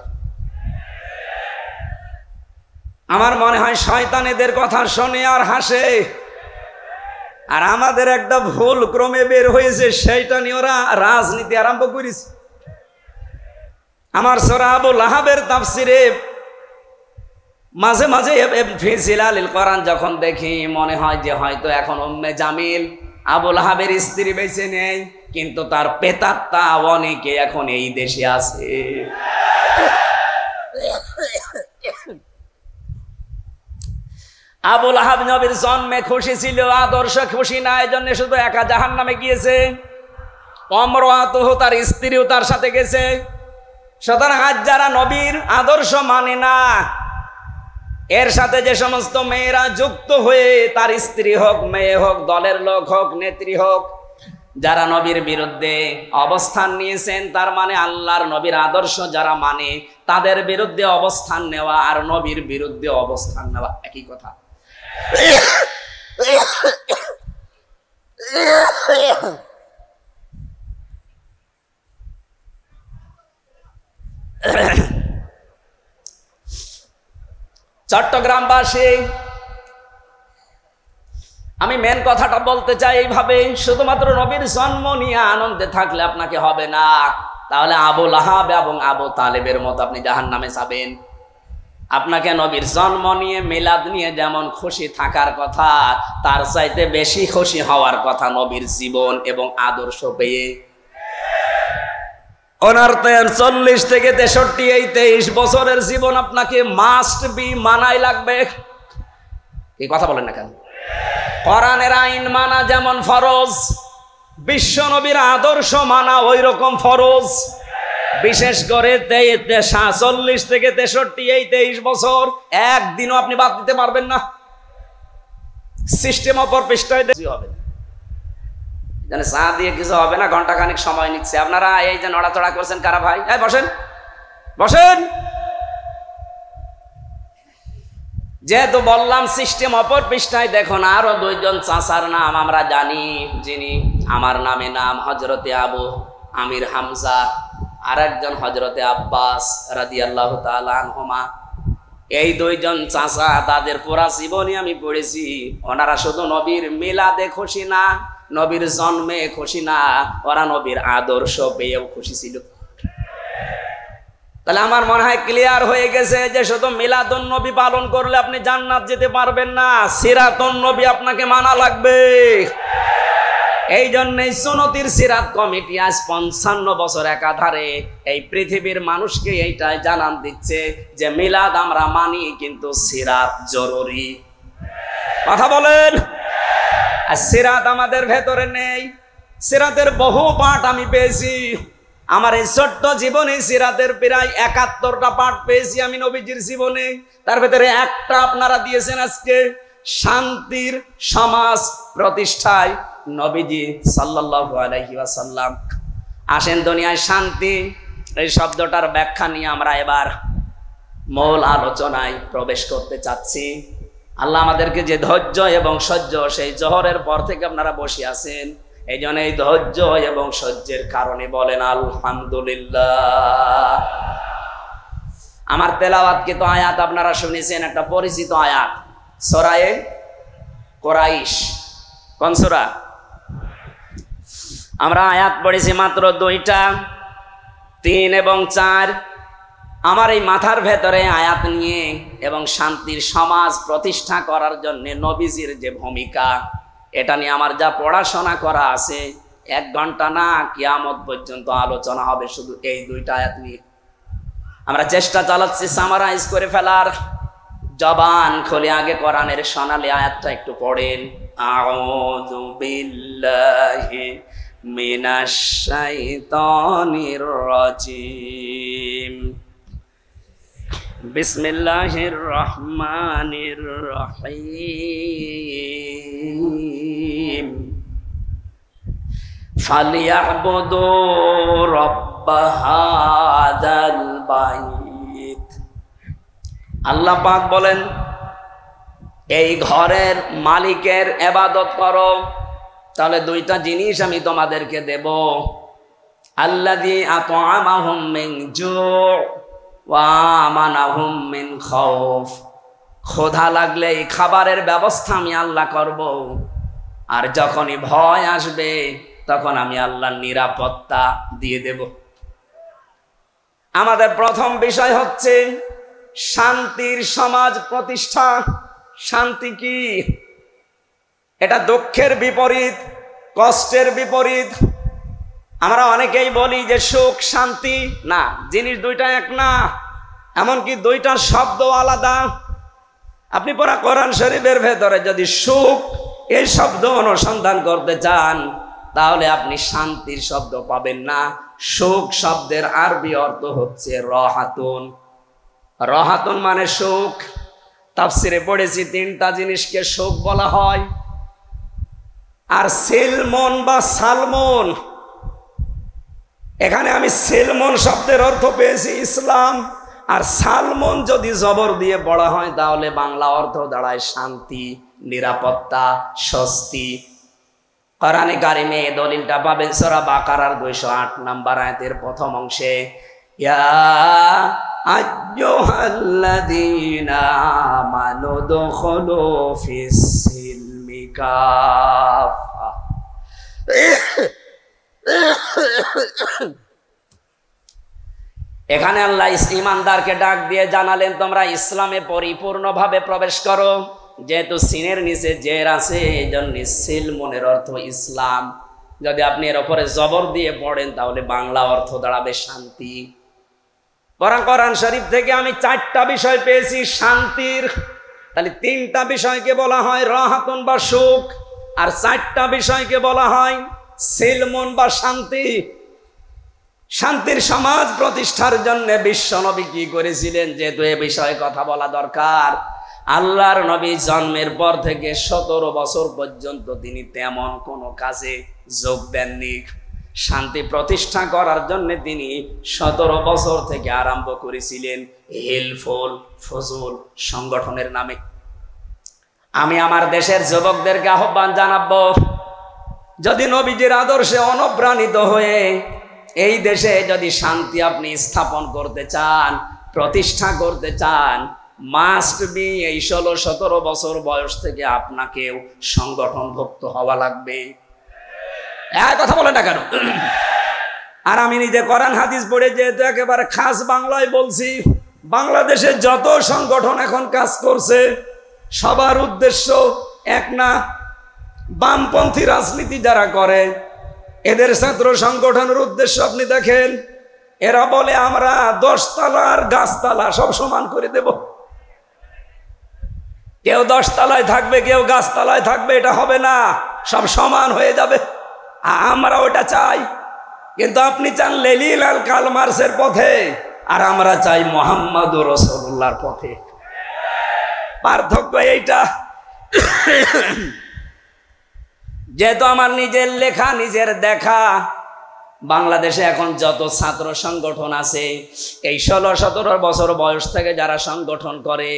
আমার মনে হয় শয়তান এদের কথা শুনে আর হাসে, আর আমাদের একটা ভুল ক্রমে বের হয়েছে, সেইটা নিয়ে ওরা রাজনীতি আরম্ভ করেছে। আমার সূরা আবু লাহাবের তাফসিরে মাঝে মাঝে ফি জিলালিল কোরআন যখন দেখি, মনে হয় যে হয়তো এখন উম্মে জামিল আবু লাহাবের স্ত্রী বেঁচে নেই, কিন্তু তার পেতাত্তা অনেকে এখন এই দেশে আছে। আবু লাহাব নবীর জন্মে খুশি ছিল, আদর্শ খুশি না, এই জন্য শুধু একা জাহান্নামে গিয়েছে। অমরাতুহু, তার স্ত্রীও তার সাথে গেছে। সুতরাং আজ যারা নবীর আদর্শ মানে না, এর সাথে যে সমস্ত মেয়েরা যুক্ত হয়ে, তার স্ত্রী হোক, মেয়ে হোক, দলের লোক হোক, নেত্রী হোক, যারা নবীর বিরুদ্ধে অবস্থান নিয়েছেন, তার মানে আল্লাহর নবীর আদর্শ যারা মানে, তাদের বিরুদ্ধে অবস্থান নেওয়া আর নবীর বিরুদ্ধে অবস্থান নেওয়া একই কথা। চট্টগ্রামবাসী, আমি মেন কথাটা বলতে চাই এইভাবে, শুধুমাত্র নবীর জন্ম নিয়ে আনন্দে থাকলে আপনাকে হবে না, তাহলে আবু লাহাব এবং আবু তালেবের মতো আপনি জাহান্নামে যাবেন। আপনাকে নবীর জন্ম নিয়ে, মিলাদ নিয়ে যেমন খুশি থাকার কথা, তার চাইতে বেশি খুশি হওয়ার কথা নবীর জীবন এবং আদর্শ পেয়ে। ওনার 40 থেকে 63 এই 23 বছরের জীবন আপনাকে মাস্ট বি মানাই লাগবে। এই কথা বলেন না কেন? কোরআনের আইন মানা যেমন ফরজ, বিশ্ব নবীর আদর্শ মানা ওই রকম ফরজ। বিশেষ করে 40 থেকে 63 এই 23 বছর একদিনও আপনি বাদ দিতে পারবেন না। সিস্টেম অপর পৃষ্ঠায় হবে জানে, চা দিয়ে কিছু হবে না, ঘন্টা খানিক সময় নিচ্ছে। আপনারা এই যে নড়াচড়া করছেন কারা ভাই? বসেন বসেন। যেহেতু বললাম সিস্টেম অপর পৃষ্ঠায় দেখুন, আরো 2 জন চাচার নাম আমরা জানি, যিনি আমার নামে নাম হযরতে আবু আমির হামজা, আর একজন হযরতে আব্বাস রাদিয়াল্লাহু তাআলা আনহুমা। এই 2 জন চাচা, তাদের পুরা জীবনী আমি পড়েছি। ওনারা শুধু নবীর মিলাদে খুশি না, নবীর জন্মে খুশি না, ওরা নবীর আদর্শ পেয়েও খুশি ছিল। তাহলে আমার মনে হয় ক্লিয়ার হয়ে গেছে যে শুধু মিলাদুন নবী পালন করলে আপনি জান্নাত যেতে পারবেন না, সিরাতুন নবী আপনাকে মানা লাগবে। এই জন্যই সুন্নতির সিরাত কমিটি আজ 55 বছর একাধারে এই পৃথিবীর মানুষকে এইটাই জানান দিচ্ছে যে মিলাদ আমরা মানি, কিন্তু সিরাত জরুরি। কথা বলেন। আর সিরাত আমাদের ভেতরে নেই। সিরাতের বহু পাঠ আমি পেয়েছি। আমার এই ছোট্ট জীবনে সিরাতের প্রায় 71টা পাঠ পেয়েছি আমি নবীজির জীবনে। তার ভেতরে একটা আপনারা দিয়েছেন আজকে, শান্তির সমাজ প্রতিষ্ঠায় নবীজি সাল্লাল্লাহু আলাইহি ওয়াসাল্লাম। আসেন, দুনিয়ায় শান্তি এই শব্দটার ব্যাখ্যা নিয়ে আমরা এবার মূল আলোচনায় প্রবেশ করতে চাচ্ছি। আল্লাহ আমাদেরকে যে ধৈর্য এবং সহ্য, সেই জোহরের পর থেকে আপনারা বসে আছেন, এই জন্য এই ধৈর্য এবং সহ্যের কারণে বলেন আলহামদুলিল্লাহ। আমার তেলাওয়াতকৃত আয়াত আপনারা শুনেছেন, একটা পরিচিত আয়াত, সূরা কুরাইশ। কোন সূরা? আমরা আয়াত পড়েছি মাত্র 2টা, 3 এবং 4। আমার এই মাথার ভেতরে আয়াত নিয়ে এবং শান্তির সমাজ প্রতিষ্ঠা করার জন্য নবীজির যে ভূমিকা, এটা নিয়ে আমার যা পড়াশোনা করা আছে, 1 ঘন্টা না, কিয়ামত পর্যন্ত আলোচনা হবে শুধু এই 2টা আয়াত নিয়ে। আমরা চেষ্টা চালাচ্ছি সামারাইজ করে ফেলার। জবান খুলে আগে কোরআনের সোনালী আয়াতটা একটু পড়েন। আউযু বিল্লাহি মিনাশ শাইতানির রাজিম। বিসমিল্লাহির রহমানির রহিম। ফালিয়াবুদু রাব্ব হাযাল বাইত। আল্লাহ পাক বলেন, এই ঘরের মালিকের ইবাদত করো। তাহলে 2টা জিনিস আমি তোমাদেরকে দেব। আল্লাযী আত'আমাহুম মিন জু' ওয়া আমানাহুম মিন খাউফ। ক্ষুধা লাগলে এই খাবারের ব্যবস্থা আমি আল্লাহ করব, আর যখনই ভয় আসবে তখন আমি আল্লাহর নিরাপত্তা দিয়ে দেব। আমাদের প্রথম বিষয় হচ্ছে শান্তির সমাজ প্রতিষ্ঠা। শান্তি কি? এটা দুঃখের বিপরীত, কষ্টের বিপরীত। আমরা অনেকেই বলি যে সুখ শান্তি, না, জিনিস 2টা এক না, এমনকি 2টার শব্দ আলাদা। আপনি পুরা কোরআন শরীফের ভেতরে যদি সুখ এই শব্দ অনুসন্ধান করতে চান, তাহলে আপনি শান্তির শব্দ পাবেন না। সুখ শব্দের আরবি অর্থ হচ্ছে রহাতুন। রহাতুন মানে সুখ। তাফসিরে পড়েছি তিনটা জিনিসকে শোক বলা হয়। আর সেলমন বা সালমন, এখানে আমি সেলমন শব্দের অর্থ পেয়েছি ইসলাম, আর সালমন যদি জবর দিয়ে পড়া হয় তাহলে বাংলা অর্থ দাঁড়ায় শান্তি, নিরাপত্তা, স্বস্তি। কোরআনে কারিমে এই দলিলটা পাবেন সূরা বাকারার 208 নম্বর আয়াতের প্রথম অংশে, ইয়া আইয়ুহাল্লাযীনা আমানু দুখুলু ফিস সিলমি কাফা। এখানে আল্লাহ ঈমানদারকে ডাক দিয়ে জানালেন তোমরা ইসলামে পরিপূর্ণভাবে প্রবেশ করো। যেহেতু সিনের নিচে জের আছে এই জন্য সিলমনের অর্থ ইসলাম। যদি আপনি এর উপরে জবর দিয়ে পড়েন তাহলে বাংলা অর্থ দাঁড়াবে শান্তি। কোরআন শরীফ থেকে আমি 4টা বিষয় পেয়েছি শান্তির, তাহলে 3টা বিষয়কে বলা হয় রাহাতুন বা সুখ, আর 4টা বিষয়কে বলা হয় সিলমন বা শান্তি। শান্তির সমাজ প্রতিষ্ঠার জন্য বিশ্বনবী কি করেছিলেন, যেহেতু এ বিষয়ে কথা বলা দরকার। আল্লাহর নবী জন্মের পর থেকে 17 বছর পর্যন্ত তিনি তেমন কোনো কাজে যোগ দেননি। শান্তি প্রতিষ্ঠা করার জন্য তিনি 17 বছর থেকে আরম্ভ করেছিলেন হেলফুল ফজল সংগঠনের নামে। আমি আমার দেশের যুবকদেরকে আহ্বান জানাবো, যদি নবীজির আদর্শে অনুপ্রাণিত হয়ে এই দেশে যদি শান্তি আপনি স্থাপন করতে চান, প্রতিষ্ঠা করতে চান, মাস্ট বি এই 16-17 বছর বয়স থেকে আপনাকেও সংগঠনভুক্ত হওয়া লাগবে। কথা বলে না কেন? আর আমি নিজে কোরআন হাদিস পড়ে যেহেতু একেবারে খাস বাংলায় বলছি, বাংলাদেশে যত সংগঠন এখন কাজ করছে সবার উদ্দেশ্য এক না। বামপন্থী রাজনীতি যারা করে এদের ছাত্র সংগঠনের উদ্দেশ্য আপনি দেখেন, এরা বলে আমরা 10 তলার গাছতলা সব সমান করে দেব। কেউ 10 তলায় থাকবে, কেউ গাছতলায় থাকবে, এটা হবে না, সব সমান হয়ে যাবে। আমরা ওটা চাই, কিন্তু আপনি চান লেনিন আর কার্ল মার্ক্সের পথে, আর আমরা চাই মুহাম্মদুর রাসূলুল্লাহর পথে। পার্থক্য এইটা। যেহেতু আমার নিজের লেখা নিজের দেখা, বাংলাদেশে এখন যত ছাত্র সংগঠন আছে এই 16-17 বছর বয়স থেকে যারা সংগঠন করে,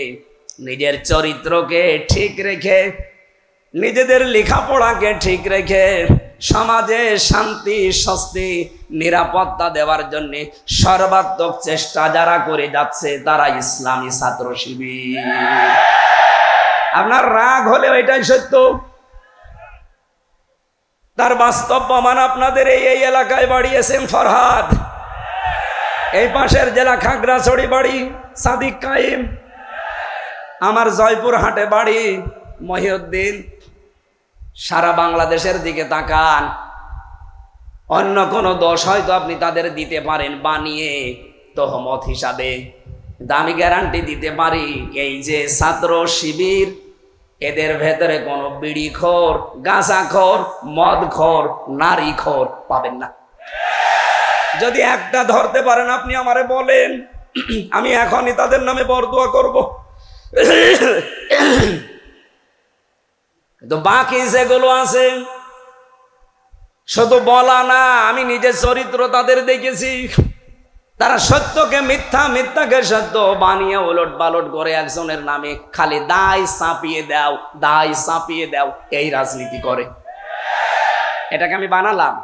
নিজের চরিত্রকে ঠিক রেখে, নিজেদের লেখাপড়াকে ঠিক রেখে সমাজে শান্তি, স্বস্তি, নিরাপত্তা দেওয়ার জন্য সর্বাত্মক চেষ্টা যারা করে যাচ্ছে তারা ইসলামী ছাত্র শিবির। আপনার রাগ হলেও এটাই সত্য, তার বাস্তব প্রমাণ আপনাদের এই এলাকায় বাড়ি এসএম ফরহাদ, এই পাশের জেলা খাগড়াছড়ি বাড়ি সাদিক কাইম, আমার জয়পুরহাটে বাড়ি মহিউদ্দিন। সারা বাংলাদেশের দিকে তাকান, অন্য কোনো দোষ হয়তো আপনি তাদের দিতে পারেন বানিয়ে তহমত হিসাবে, আমি গ্যারান্টি দিতে পারি এই যে ছাত্র শিবির এদের ভেতরে কোনো বিড়িখোর, গাঁজাখোর, মদখোর, নারীখোর পাবেন না। যদি একটা ধরতে পারেন আপনি আমারে বলেন, আমি এখনই তাদের নামে বরদোয়া করব। তো বাকি যেগুলো আছে শুধু বলা না, আমি নিজের চরিত্র তাদের দেখেছি। তারা সত্যকে মিথ্যা, মিথ্যাকে সত্য বানিয়ে ওলট পালট করে একজনের নামে খালি দায় চাপিয়ে দাও, দায় চাপিয়ে দাও, এই রাজনীতি করে। এটাকে আমি বানালাম।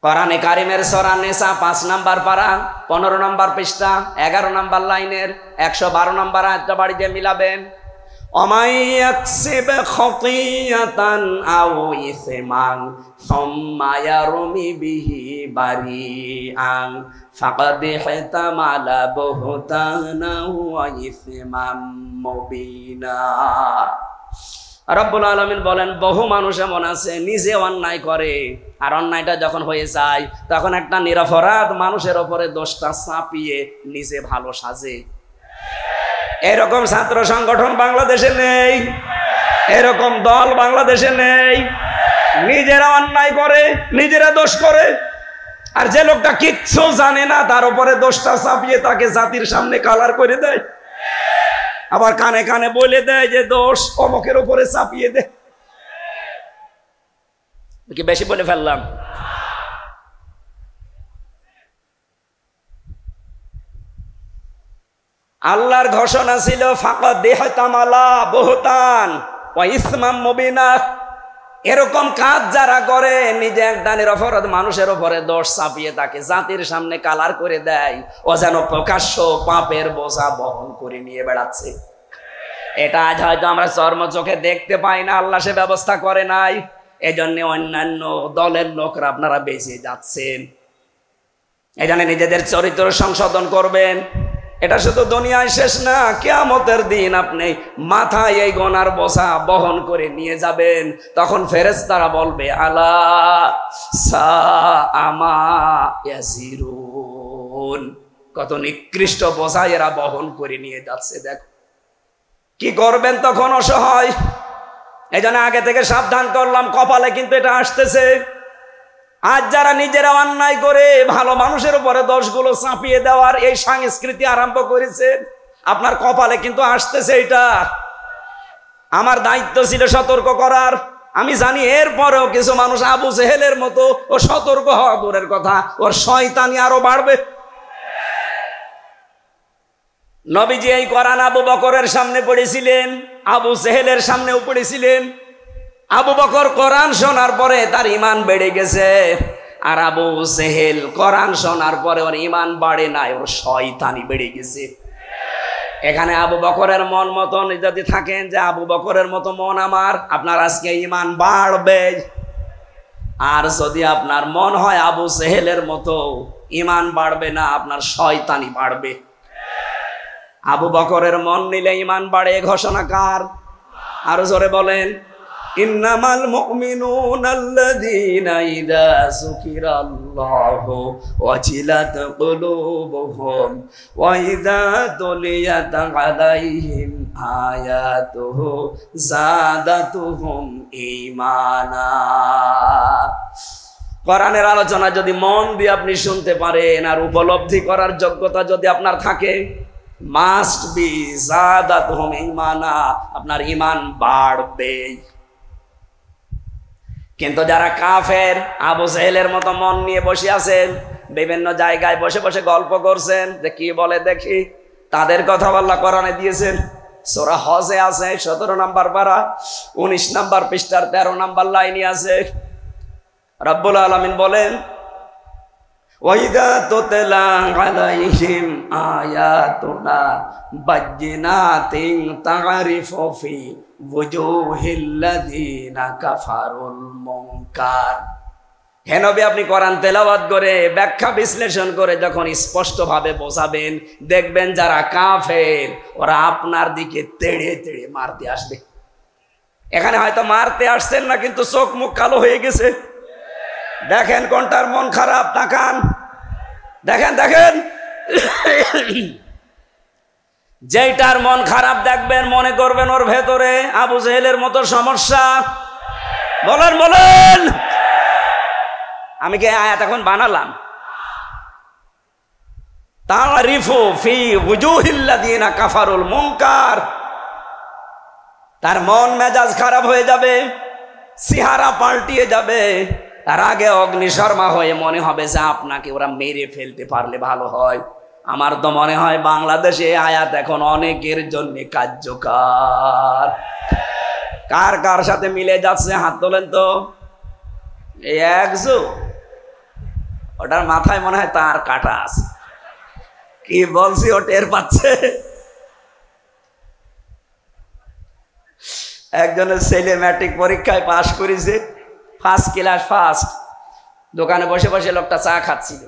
কোরআনে কারিমের সূরা নিসা 5 নম্বর পারা 15 নম্বর পৃষ্ঠা 11 নম্বর লাইনের 112 নম্বর আয়াতটা বাড়িতে মিলাবেন। অমাইয়াকসিব খতিয়াতান আও ইসমান সুম্মা ইয়ারমি বিহি বারিআন ফাকাদ ইহতামালা বুহতানা ওয়া ইসমান মুবিনা। রব্বুল আলামিন বলেন, বহু মানুষ এমন আছে নিজে অন্যায় করে, আর অন্যায়টা যখন হয়ে যায় তখন একটা নিরপরাধ মানুষের ওপরে দোষটা চাপিয়ে নিজে ভালো সাজে। এরকম ছাত্র সংগঠন বাংলাদেশে নেই, এরকম দল বাংলাদেশে নেই। নিজেরা অন্যায় করে, নিজেরা দোষ করে, আর যে লোকটা কিচ্ছু জানে না তার উপরে দোষটা চাপিয়ে তাকে জাতির সামনে কালার করে দেয়। আবার কানে কানে বলে দেয় যে দোষ অমুকের উপরে চাপিয়ে দে। কি বেশি বলে ফেললাম? আল্লাহর ঘোষণা ছিল ফাকাদ দেহতামালা বহুতান ওয়া ইসমাম মুবিনা। এরকম কাজ যারা করে নিজে একদানের অপরাধ মানুষের উপরে দোষ চাপিয়ে তাকে জাতির সামনে কালার করে দেয়, ও যেন প্রকাশ্য পাপের বোঝা বহন করে নিয়ে বেড়াচ্ছে। এটা আজ হয়তো আমরা চর্ম চোখে দেখতে পাই না, আল্লাহ সে ব্যবস্থা করে নাই। এজন্য অন্যান্য দলের লোকরা আপনারা বেঁচে যাচ্ছেন। এজন্য নিজেদের চরিত্র সংশোধন করবেন। এটা শুধু দুনিয়ায় শেষ না, কিয়ামতের দিন আপনি মাথায় এই গোনার বোঝা বহন করে নিয়ে যাবেন। তখন ফেরেশতারা বলবে আলা সাআমা ইয়াসিরুন, কত নিকৃষ্ট বোঝা এরা বহন করে নিয়ে যাচ্ছে। দেখো কি করবেন তখন? অসহায়। এই জন্য আগে থেকে সাবধান করলাম, কপালে কিন্তু এটা আসতেছে। আজ যারা নিজেরা অন্যায় করে ভালো মানুষের উপরে দোষগুলো চাপিয়ে দেওয়ার এই সংস্কৃতি আরম্ভ করেছে, আপনার কপালে কিন্তু আসতেছে এটা। আমার দায়িত্ব ছিল সতর্ক করার। আমি জানি এরপরেও কিছু মানুষ আবু জেহেলের মতো ও সতর্ক হওয়া দূরের কথা, ওর শয়তানি আরো বাড়বে। নবীজি এই কোরআন আবু বকরের সামনে পড়েছিলেন, আবু জেহেলের সামনেও পড়েছিলেন। আবু বকর কোরআন শোনার পরে তার ঈমান বেড়ে গেছে, আর আবু জেহেল কোরআন শোনার পরে ওর ঈমান বাড়ে নাই, ওর শয়তানি বেড়ে গেছে। এখানে আবু বকরের মন মতন যদি থাকেন যে আবু বকরের মতো মন আমার, আপনার আজকে ঈমান বাড়বে। আর যদি আপনার মন হয় আবু জেহেলের মতো, ঈমান বাড়বে না, আপনার শয়তানি বাড়বে। আবু বকরের মন নিলে ঈমান বাড়ে, ঘোষণা কার? আরো জোরে বলেন, ইন্নামাল মুমিনুনা আল্লাযীনা ইযা যুকিরাল্লাহু ওয়াজিলাত কুলুবুহুম ওয়া ইযা তুলিয়াত আলাইহিম আয়াতুহু যাদাতুহুম ঈমানা। কোরআনের আলোচনা যদি মন দিয়ে আপনি শুনতে পারেন আর উপলব্ধি করার যোগ্যতা যদি আপনার থাকে, মাস্ট বি যাদাতুহুম ঈমানা, আপনার ঈমান বাড়বে। কিন্তু যারা কাফের, আবু জেহেলের মতো মন নিয়ে বসে আছেন, বিভিন্ন জায়গায় বসে বসে গল্প করছেন যে কি বলে দেখি, তাদের কথা আল্লাহ কোরআনে দিয়েছেন। সূরা হজে আছে 17 নম্বর পারা 19 নম্বর পৃষ্ঠার 13 নম্বর লাইনে আছে। রব্বুল আলামিন বলেন, ওয়াইদা তুতলা আলাইহিম আয়াতুনা বাজ্জিনাতিন তা'রিফু ফি ওয়ুজুহিল্লাযীনা কাফারুল মুনকার। হে নবী, আপনি কোরআন তেলাওয়াত করে ব্যাখ্যা বিশ্লেষণ করে যখন স্পষ্টভাবে বোঝাবেন, দেখবেন যারা কাফের ওরা আপনার দিকে তেড়ে তেড়ে মারতে আসবে। এখানে হয়তো মারতে আসছেন না, কিন্তু চোখ মুখ কালো হয়ে গেছে। দেখেন কোনটার মন খারাপ, তাকান, দেখেন দেখেন। যেটার মন খারাপ দেখবেন, মনে করবেন ওর ভেতরে আবু জেহেলের মতো সমস্যা। বলেন বলেন। আমি কি আয়াত এখন বানালাম? তা'রিফু ফি ওয়ুজুহিল্লাযীনা কাফারুল মুনকার। তার মন মেজাজ খারাপ হয়ে যাবে, চেহারা পাল্টিয়ে যাবে, তার আগে অগ্নিশর্মা হয়ে মনে হবে যে আপনাকে ওরা মেরে ফেলতে পারলে ভালো হয়। আমার তো মনে হয় বাংলাদেশে আয়াত এখন অনেকের জন্য কার্যকর। কার কার সাথে মিলে যাচ্ছে হাত তোলেন তো। এই একজু, ওটার মাথায় মনে হয় তার কাটা আছে। কি বলছি ও টের পাচ্ছে। একজনের ছেলে ম্যাট্রিক পরীক্ষায় পাশ করেছে, ফার্স্ট ক্লাস ফার্স্ট। দোকানে বসে বসে লোকটা চা খাচ্ছিল।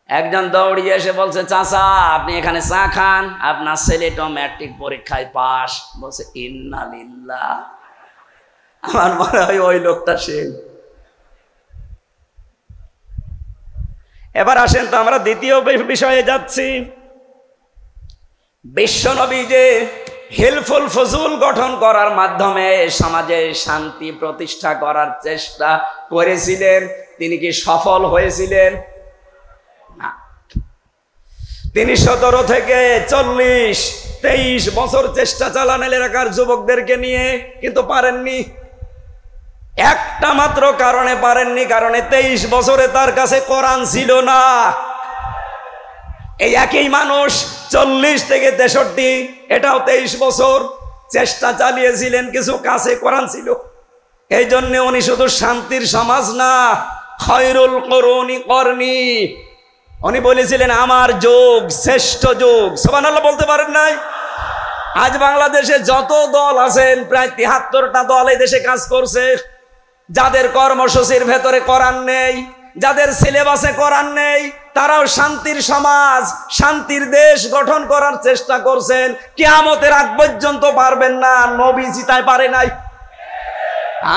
একজন দৌড়িয়ে এসে বলছে, চাচা আপনি এখানে চা খান, আপনার ছেলেটা ম্যাট্রিক পরীক্ষায় পাস। বলছে ইন্না লিল্লাহ। আমার মনে হয় ওই লোকটা সে। এবার আসেন তো আমরা দ্বিতীয় বিষয়ে যাচ্ছি। বিশ্বনবী যে হেলফুল ফজুল গঠন করার মাধ্যমে সমাজে শান্তি প্রতিষ্ঠা করার চেষ্টা করেছিলেন, তিনি কি সফল হয়েছিলেন? না। তিনি 17 থেকে 40 23 বছর চেষ্টা চালান এলাকার যুবকদেরকে নিয়ে, কিন্তু পারেননি। একটা মাত্র কারণে পারেননি, কারণে 23 বছরে তার কাছে কোরআন ছিল না। এই একই মানুষ 40 থেকে 63, এটাও 23 বছর চেষ্টা চালিয়েছিলেন, কিছু কাছে কোরআন ছিল। এই জন্য উনি শুধু শান্তির সমাজ না, খয়রুল কুরুনি করনি, উনি বলেছিলেন আমার যুগ শ্রেষ্ঠ যুগ। সুবহানাল্লাহ বলতে পারেন নাই? আজ বাংলাদেশে যত দল আছেন, প্রায় 73টা দল এই দেশে কাজ করছে। যাদের কর্মসূচির ভেতরে কোরআন নেই, যাদের সিলেবাসে কোরআন নেই, তারাও শান্তির সমাজ, শান্তির দেশ গঠন করার চেষ্টা করছেন। কিয়ামতের আগ পর্যন্ত পারবেন না, নবীজি তাই পারে নাই।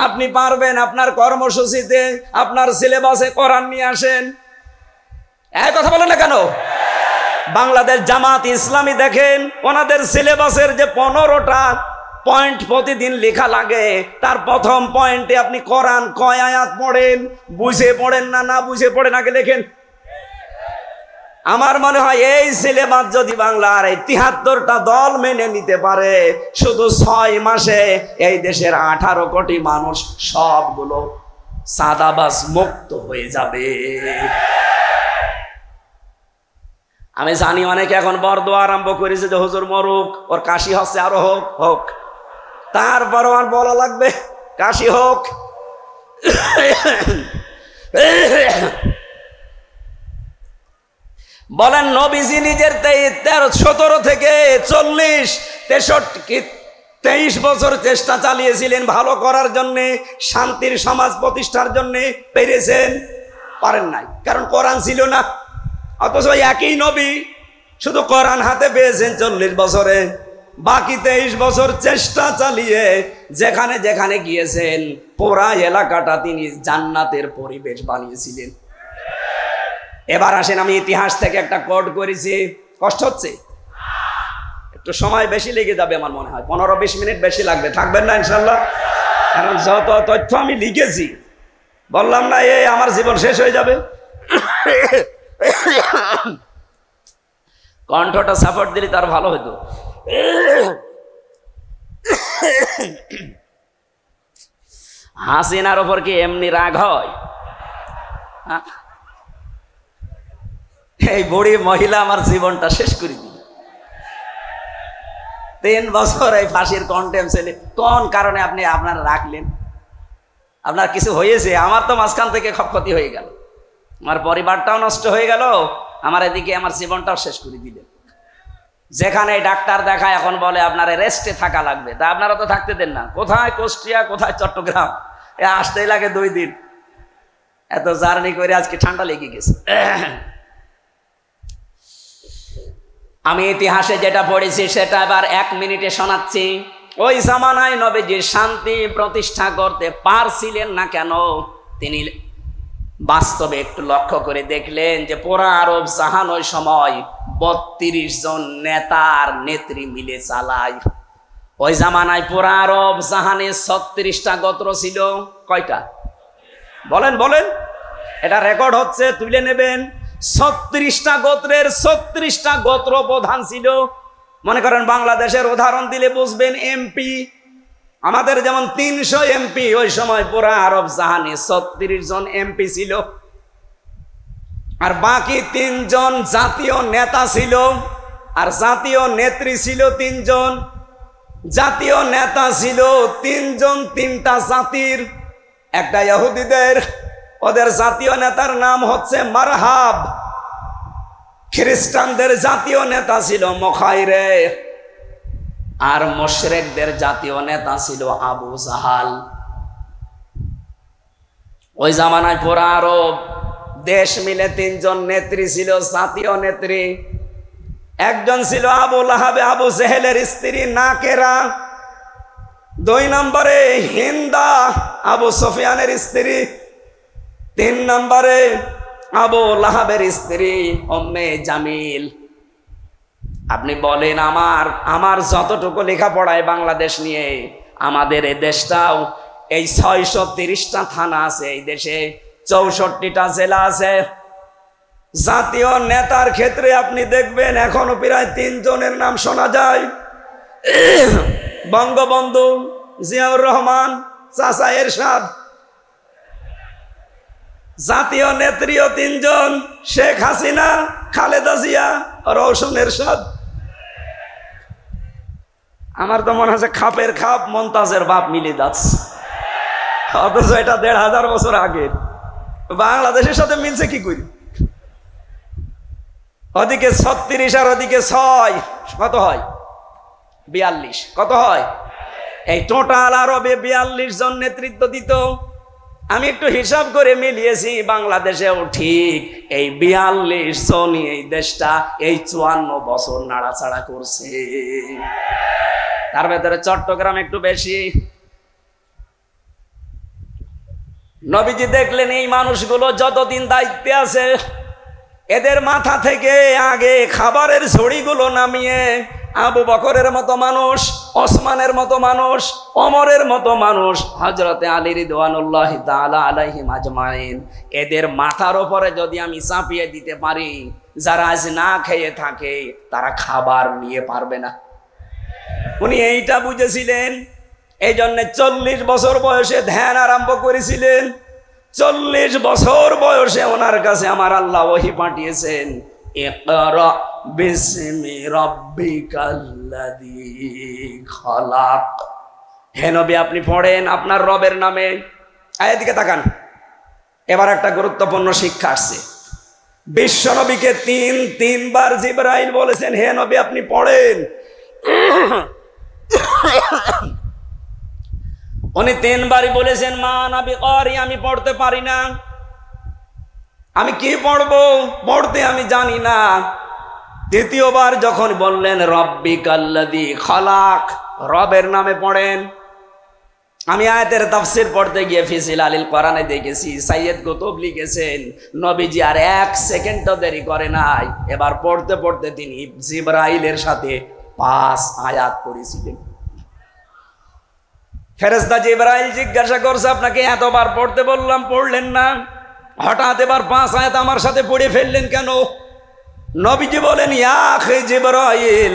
আপনি পারবেন, আপনার কর্মসূচিতে, আপনার সিলেবাসে কোরআন নিয়ে আসেন। এই কথা বলেন না কেন? বাংলাদেশ জামাত ইসলামী দেখেন, ওনাদের সিলেবাসের যে 15টা পয়েন্ট প্রতিদিন লেখা লাগে, তার প্রথম পয়েন্টে আপনি কোরআন কয় আয়াত পড়েন, বুঝে পড়েন না, না বুঝে পড়েন আগে লেখেন। আমার মনে হয় এই সিলেবাস যদি বাংলার এই 73টা দল মেনে নিতে পারে, শুধু 6 মাসে এই দেশের 18 কোটি মানুষ সবগুলো সাদাবাস মুক্ত হয়ে যাবে। আমি জানি অনেকে এখন বরদোয়া আরম্ভ করেছে যে হুজুর মরুক, ওর কাশি হচ্ছে, আরো হোক হোক, তারপরও আর বলা লাগবে কাশি হোক। বলেন নবীজি নিজের 17 থেকে 40, 63, 23 বছর চেষ্টা চালিয়েছিলেন ভালো করার জন্যে, শান্তির সমাজ প্রতিষ্ঠার জন্যে। পেরেছেন? পারেন নাই, কারণ কোরআন ছিল না। অথচ একই নবী শুধু কোরআন হাতে পেয়েছেন 40 বছরে, বাকি 23 বছর চেষ্টা চালিয়ে যেখানে যেখানে গিয়েছেন পুরা এলাকাটা তিনি জান্নাতের পরিবেশ বানিয়েছিলেন। এবার আসেন, আমি ইতিহাস থেকে একটা কোট করেছি। কষ্ট হচ্ছে? একটু সময় বেশি লেগে যাবে আমার মনে হয়, 15-20 মিনিট বেশি লাগবে। থাকবেন না ইনশাল্লাহ? কারণ যত তথ্য আমি লিখেছি, বললাম না এই আমার জীবন শেষ হয়ে যাবে। কণ্ঠটা সাপোর্ট দিলে তার ভালো হতো। হাসিনার ওপর কি এমনি রাগ হয়? এই বুড়ি মহিলা আমার জীবনটা শেষ করে দিল। 3 বছর এই ফাঁসির কন্টেম্পশনে কোন কারণে আপনি আপনারা রাখলেন? আপনার কিছু হয়েছে? আমার তো মাঝখান থেকে ক্ষতি হয়ে গেল, আমার পরিবারটাও নষ্ট হয়ে গেল, আমার এদিকে আমার জীবনটাও শেষ করে দিলেন। যেখানে ডাক্তার দেখায় এখন বলে আপনার রেস্টে থাকা লাগবে, তা আপনারা তো থাকতে দেন না। কোথায় কুষ্টিয়া, কোথায় চট্টগ্রাম, আসতেই লাগে 2 দিন। এত জার্নি করে আজকে ঠান্ডা লেগে গেছে। আমি ইতিহাসে যেটা পড়েছি সেটা এবার 1 মিনিটে শোনাচ্ছি। ওই জামানায় নবীজি শান্তি প্রতিষ্ঠা করতে পারছিলেন না কেন? তিনি বাস্তবে একটু লক্ষ্য করে দেখলেন যে পুরা আরব জাহান ওই সময় 32 জন নেতার নেত্রী মিলে চালায়। ওই জামানায় পুরা আরব জাহানে 36টা গোত্র ছিল। কয়টা? বলেন বলেন, এটা রেকর্ড হচ্ছে, তুলে নেবেন। 36টা গোত্রের 36টা গোত্র প্রধান ছিল। মনে করেন বাংলাদেশের উদাহরণ দিলে বুঝবেন, এমপি আমাদের যেমন 300 এমপি, ওই সময় পুরা আরব জাহানে 36 জন এমপি ছিল। আর বাকি 3 জন জাতীয় নেতা ছিল, আর জাতীয় নেত্রী ছিল 3 জন। জাতীয় নেতা ছিল 3 জন 3টা জাতির। একটা ইহুদিদের, ওদের জাতীয় নেতার নাম হচ্ছে মারহাব। খ্রিস্টানদের জাতীয় নেতা ছিল মুখাইরে, আর মুশরিকদের জাতীয় নেতা ছিল আবু জাহাল। ওই জামানায় পুরা আরব দেশ মিলে 3 জন নেত্রী ছিল, জাতীয় নেত্রী। একজন ছিল আবু লাহাবে, আবু জেহেলের স্ত্রী নাকেরা। 2 নম্বরে হিন্দা, আবু সুফিয়ানের স্ত্রী। 3 নম্বরে আবু লাহাবের স্ত্রী উম্মে জামিল। আপনি বলেন, আমার যতটুকু লেখাপড়ায় বাংলাদেশ নিয়ে, আমাদের এই দেশটাও এই 630টা থানা আছে, এই দেশে 64টা জেলা আছে। জাতীয় নেতার ক্ষেত্রে আপনি দেখবেন এখনো প্রায় 3 জনের নাম শোনা যায়। বঙ্গবন্ধু, জিয়াউর রহমান, চাচা এরশাদ। জাতীয় নেত্রীও 3 জন, শেখ হাসিনা, খালেদা জিয়া, রওশন এরশাদ। আমার তো মনে হচ্ছে খাপের খাপ মমতাজের বাপ মিলে যাচ্ছে, অথচ এটা 1500 বছর আগে। বাংলাদেশের সাথে মিলছে কি করি? ওদিকে 36 আর ওদিকে 6, কত হয়? 42। কত হয়? এই টোটাল আরবে 42 জন নেতৃত্ব দিত। আমি একটু হিসাব করে মিলিয়েছি, বাংলাদেশেও ঠিক এই 42 জনই এই দেশটা এই 54 বছর নাড়াচাড়া করছে। তার ভেতরে চট্টগ্রাম একটু বেশি। নবীজি দেখলেন এই মানুষগুলো যতদিন দায়িত্বে আছে, এদের মাথা থেকে আগে খাবারের ঝুড়িগুলো নামিয়ে আবু বকরের মতো মানুষ, ওসমানের মতো মানুষ, ওমরের মতো মানুষ, হযরতে আলী রিদওয়ানুল্লাহি তাআলা আলাইহিম আজমাইন, এদের মাথার উপরে যদি আমি চাপিয়ে দিতে পারি, যারা আজ না খেয়ে থাকে তারা খাবার নিয়ে পারবে না। উনি এইটা বুঝেছিলেন, এই জন্য 40 বছর বয়সে ধ্যান আরম্ভ করেছিলেন। 40 বছর বয়সে ওনার কাছে আমার আল্লাহ ওহী পাঠিয়েছেন, ইকরা বিসমি রাব্বিকাল্লাযী খালাক। হে নবী, আপনি পড়েন আপনার রবের নামে। এদিকে তাকান, এবার একটা গুরুত্বপূর্ণ শিক্ষা আসছে। বিশ্ব নবীকে 3 বার জিবরাইল বলেছেন, হে নবী আপনি পড়েন। উনি 3 বারই বলেছেন, মা নবী করি, আমি পড়তে পারি না, আমি কি পড়বো, পড়তে আমি জানি না। দ্বিতীয়বার যখন বললেন রব্বিকাল্লাযী খালাক, রবের নামে পড়েন। আমি আয়াতের তাফসীর পড়তে গিয়ে ফিসিল আলিল কোরআনে দেখেছি, সাইয়েদ কুতুব লিখেছেন নবীজি আর 1 সেকেন্ডও দেরি করে নাই, এবার পড়তে পড়তে তিনি জিবরাইলের সাথে 5 আয়াত পড়েছিলেন। ফেরেশতা জিবরাইল জিজ্ঞাসা করছে, আপনাকে এতবার পড়তে বললাম পড়লেন না, হঠাৎ এবার 5 আয়াত আমার সাথে পড়ে ফেললেন কেন? নবীজি বলেন, ইয়া আখি জিবরাইল,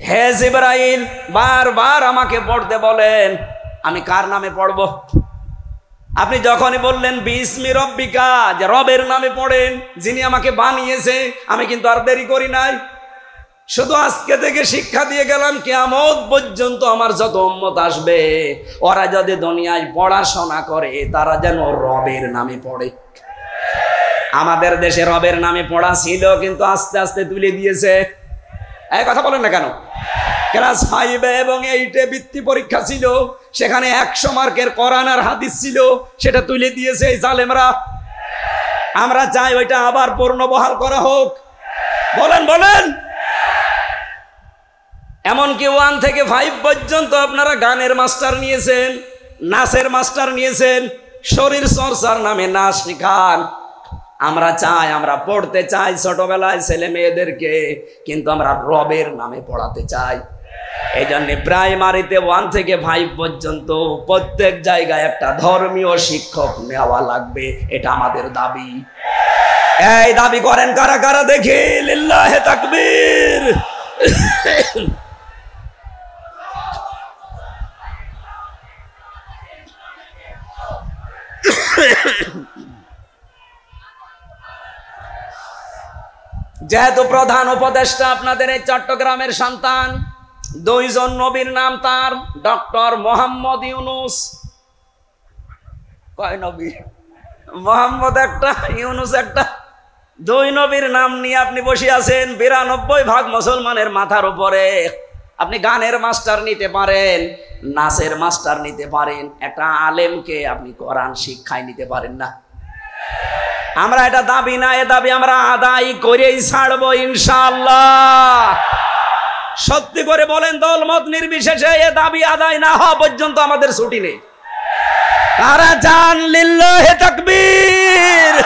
হে জিবরাইল, বারবার আমাকে পড়তে বলেন, আমি কার নামে পড়ব? আপনি যখনই বললেন বিসমি রব্বিকা, যে রবের নামে পড়েন, যিনি আমাকে বানিয়েছে, আমি কিন্তু আর দেরি করি নাই। শুধু আজকে থেকে শিক্ষা দিয়ে গেলাম, কিয়ামত পর্যন্ত আমার যত উম্মত আসবে, ওরা যদি দুনিয়ায় পড়াশোনা করে তারা যেন রবের নামে পড়ে। আমাদের দেশে রবের নামে পড়া ছিল, কিন্তু আস্তে আস্তে তুলে দিয়েছে। এই কথা বলেন না কেন? ক্লাস 5 এবং 8 বৃত্তি পরীক্ষা ছিল, সেখানে 100 মার্কের কোরআন আর হাদিস ছিল, সেটা তুলে দিয়েছে এই জালেমরা। আমরা চাই ওইটা আবার পুনর্বহাল করা হোক। বলেন বলেন। এমনকি 1 থেকে 5 পর্যন্ত আপনারা গানের মাস্টার নিয়েছেন, নাচের মাস্টার নিয়েছেন, শরীর চর্চার নামে নাচ শেখান। আমরা চাই, আমরা পড়তে চাই ছোটবেলায় ছেলে মেয়েদেরকে, কিন্তু আমরা রবের নামে পড়াতে চাই। এই জন্য প্রাইমারিতে 1 থেকে 5 পর্যন্ত প্রত্যেক জায়গায় একটা ধর্মীয় শিক্ষক নেওয়া লাগবে, এটা আমাদের দাবি। এই দাবি করেন কারা কারা দেখি? লিল্লাহে তাকবীর। যেহেতু প্রধান উপদেষ্টা আপনাদের এই চট্টগ্রামের সন্তান, 2 জন নবীর নাম তার, ডক্টর মোহাম্মদ ইউনুস। কয় নবী? মোহাম্মদ একটা, ইউনুস একটা। 2 নবীর নাম নিয়ে আপনি বসে আছেন। 92% মুসলমানের মাথার উপরে। আপনি গানের মাস্টার নিতে পারেন, নাচের মাস্টার নিতে পারেন, একটা আলেমকে আপনি কোরআন শিক্ষায় নিতে পারেন না। আমরা এটা দাবি না, এ দাবি আমরা আদায় করেই ছাড়বো ইনশাআল্লাহ। সত্যি করে বলেন, দলমত নির্বিশেষে এ দাবি আদায় না হওয়া পর্যন্ত আমাদের ছুটি নেই। কারা জান? লিল্লাহে তাকবীর।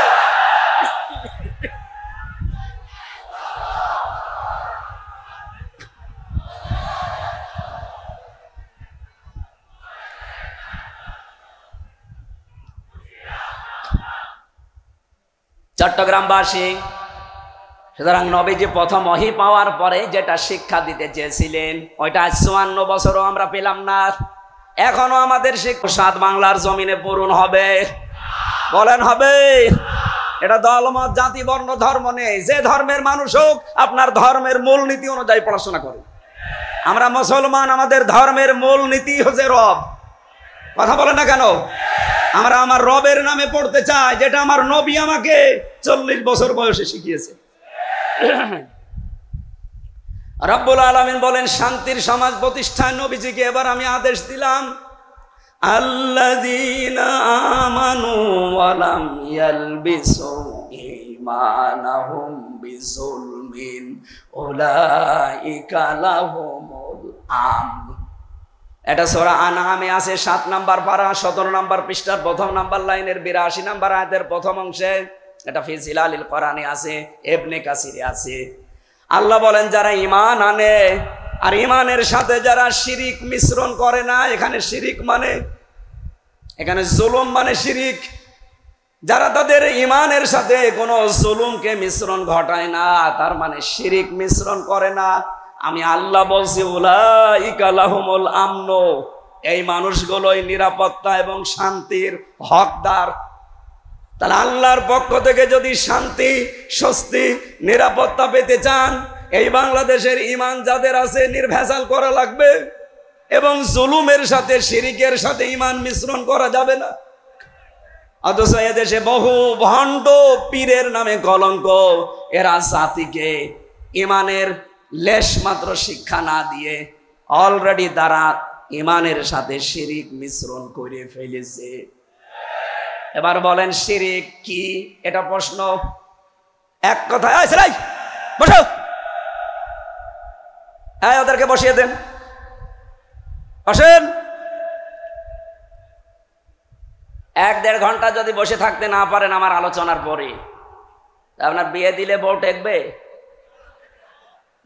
চট্টগ্রামবাসী, সুতরাং নবীজি প্রথম ওহী পাওয়ার পরে যেটা শিক্ষা দিতে চেয়েছিলেন ওইটা 54 বছরও আমরা পেলাম না। এখনো আমাদের শিক্ষা 7 বাংলার জমিনে পূরণ হবে, বলেন হবে? এটা দলমত, জাতি, বর্ণ, ধর্ম নেই। যে ধর্মের মানুষ হোক, আপনার ধর্মের মূলনীতি অনুযায়ী পড়াশোনা করুন। আমরা মুসলমান, আমাদের ধর্মের মূলনীতি হচ্ছে রব। কথা বলেন না কেন? আমরা আমার রবের নামে পড়তে চাই, যেটা আমার নবী আমাকে 40 বছর বয়সে শিখিয়েছে। রব্বুল আলামিন বলেন, শান্তির সমাজ প্রতিষ্ঠায় নবীজিকে এবার আমি আদেশ দিলাম, আল্লাযীনা আমানু ওয়া লাম ইয়ালবিসু ঈমানাহুম বিযুলমিন উলাইকা লাহুমুল আমন। এটা সূরা আনআমে আছে, 7 নম্বর পারা 17 নম্বর পৃষ্ঠার 1ম নম্বর লাইনের 82 নম্বর আয়াতের প্রথম অংশে। এটা ফি জিলালিল কোরআনে আছে, ইবনে কাসিরে আছে। আল্লাহ বলেন, যারা ঈমান আনে আর ঈমানের সাথে যারা শিরিক মিশ্রণ করে না, এখানে শিরিক মানে, এখানে জুলুম মানে শিরিক, যারা তাদের ঈমানের সাথে কোনো জুলুমকে মিশ্রণ ঘটায় না, তার মানে শিরিক মিশ্রণ করে না, আমি আল্লাহ বলছি উলাইকা লাহুমুল আমন, এই মানুষগুলোই নিরাপত্তা এবং শান্তির হকদার। তাহলে আল্লাহর পক্ষ থেকে যদি শান্তি, স্বস্তি, নিরাপত্তা পেতে চান, এই বাংলাদেশের ঈমান যাদের আছে নির্ভেজাল করা লাগবে, এবং জুলুমের সাথে শিরিকের সাথে ঈমান মিশ্রণ করা যাবে না। অথচ এদেশে বহু ভণ্ড পীরের নামে কলঙ্ক, এরা জাতিকে ঈমানের লেশ মাত্র শিক্ষা না দিয়ে অলরেডি তারা ঈমানের সাথে শিরিক মিশ্রণ করে ফেলেছে। এবার বলেন শিরিক কি? এটা প্রশ্ন। এক কথায় বসো, হ্যাঁ ওদেরকে বসিয়ে দেন, বসেন। 1-1.5 ঘন্টা যদি বসে থাকতে না পারেন আমার আলোচনার পরে, আপনার বিয়ে দিলে বউ টেকবে?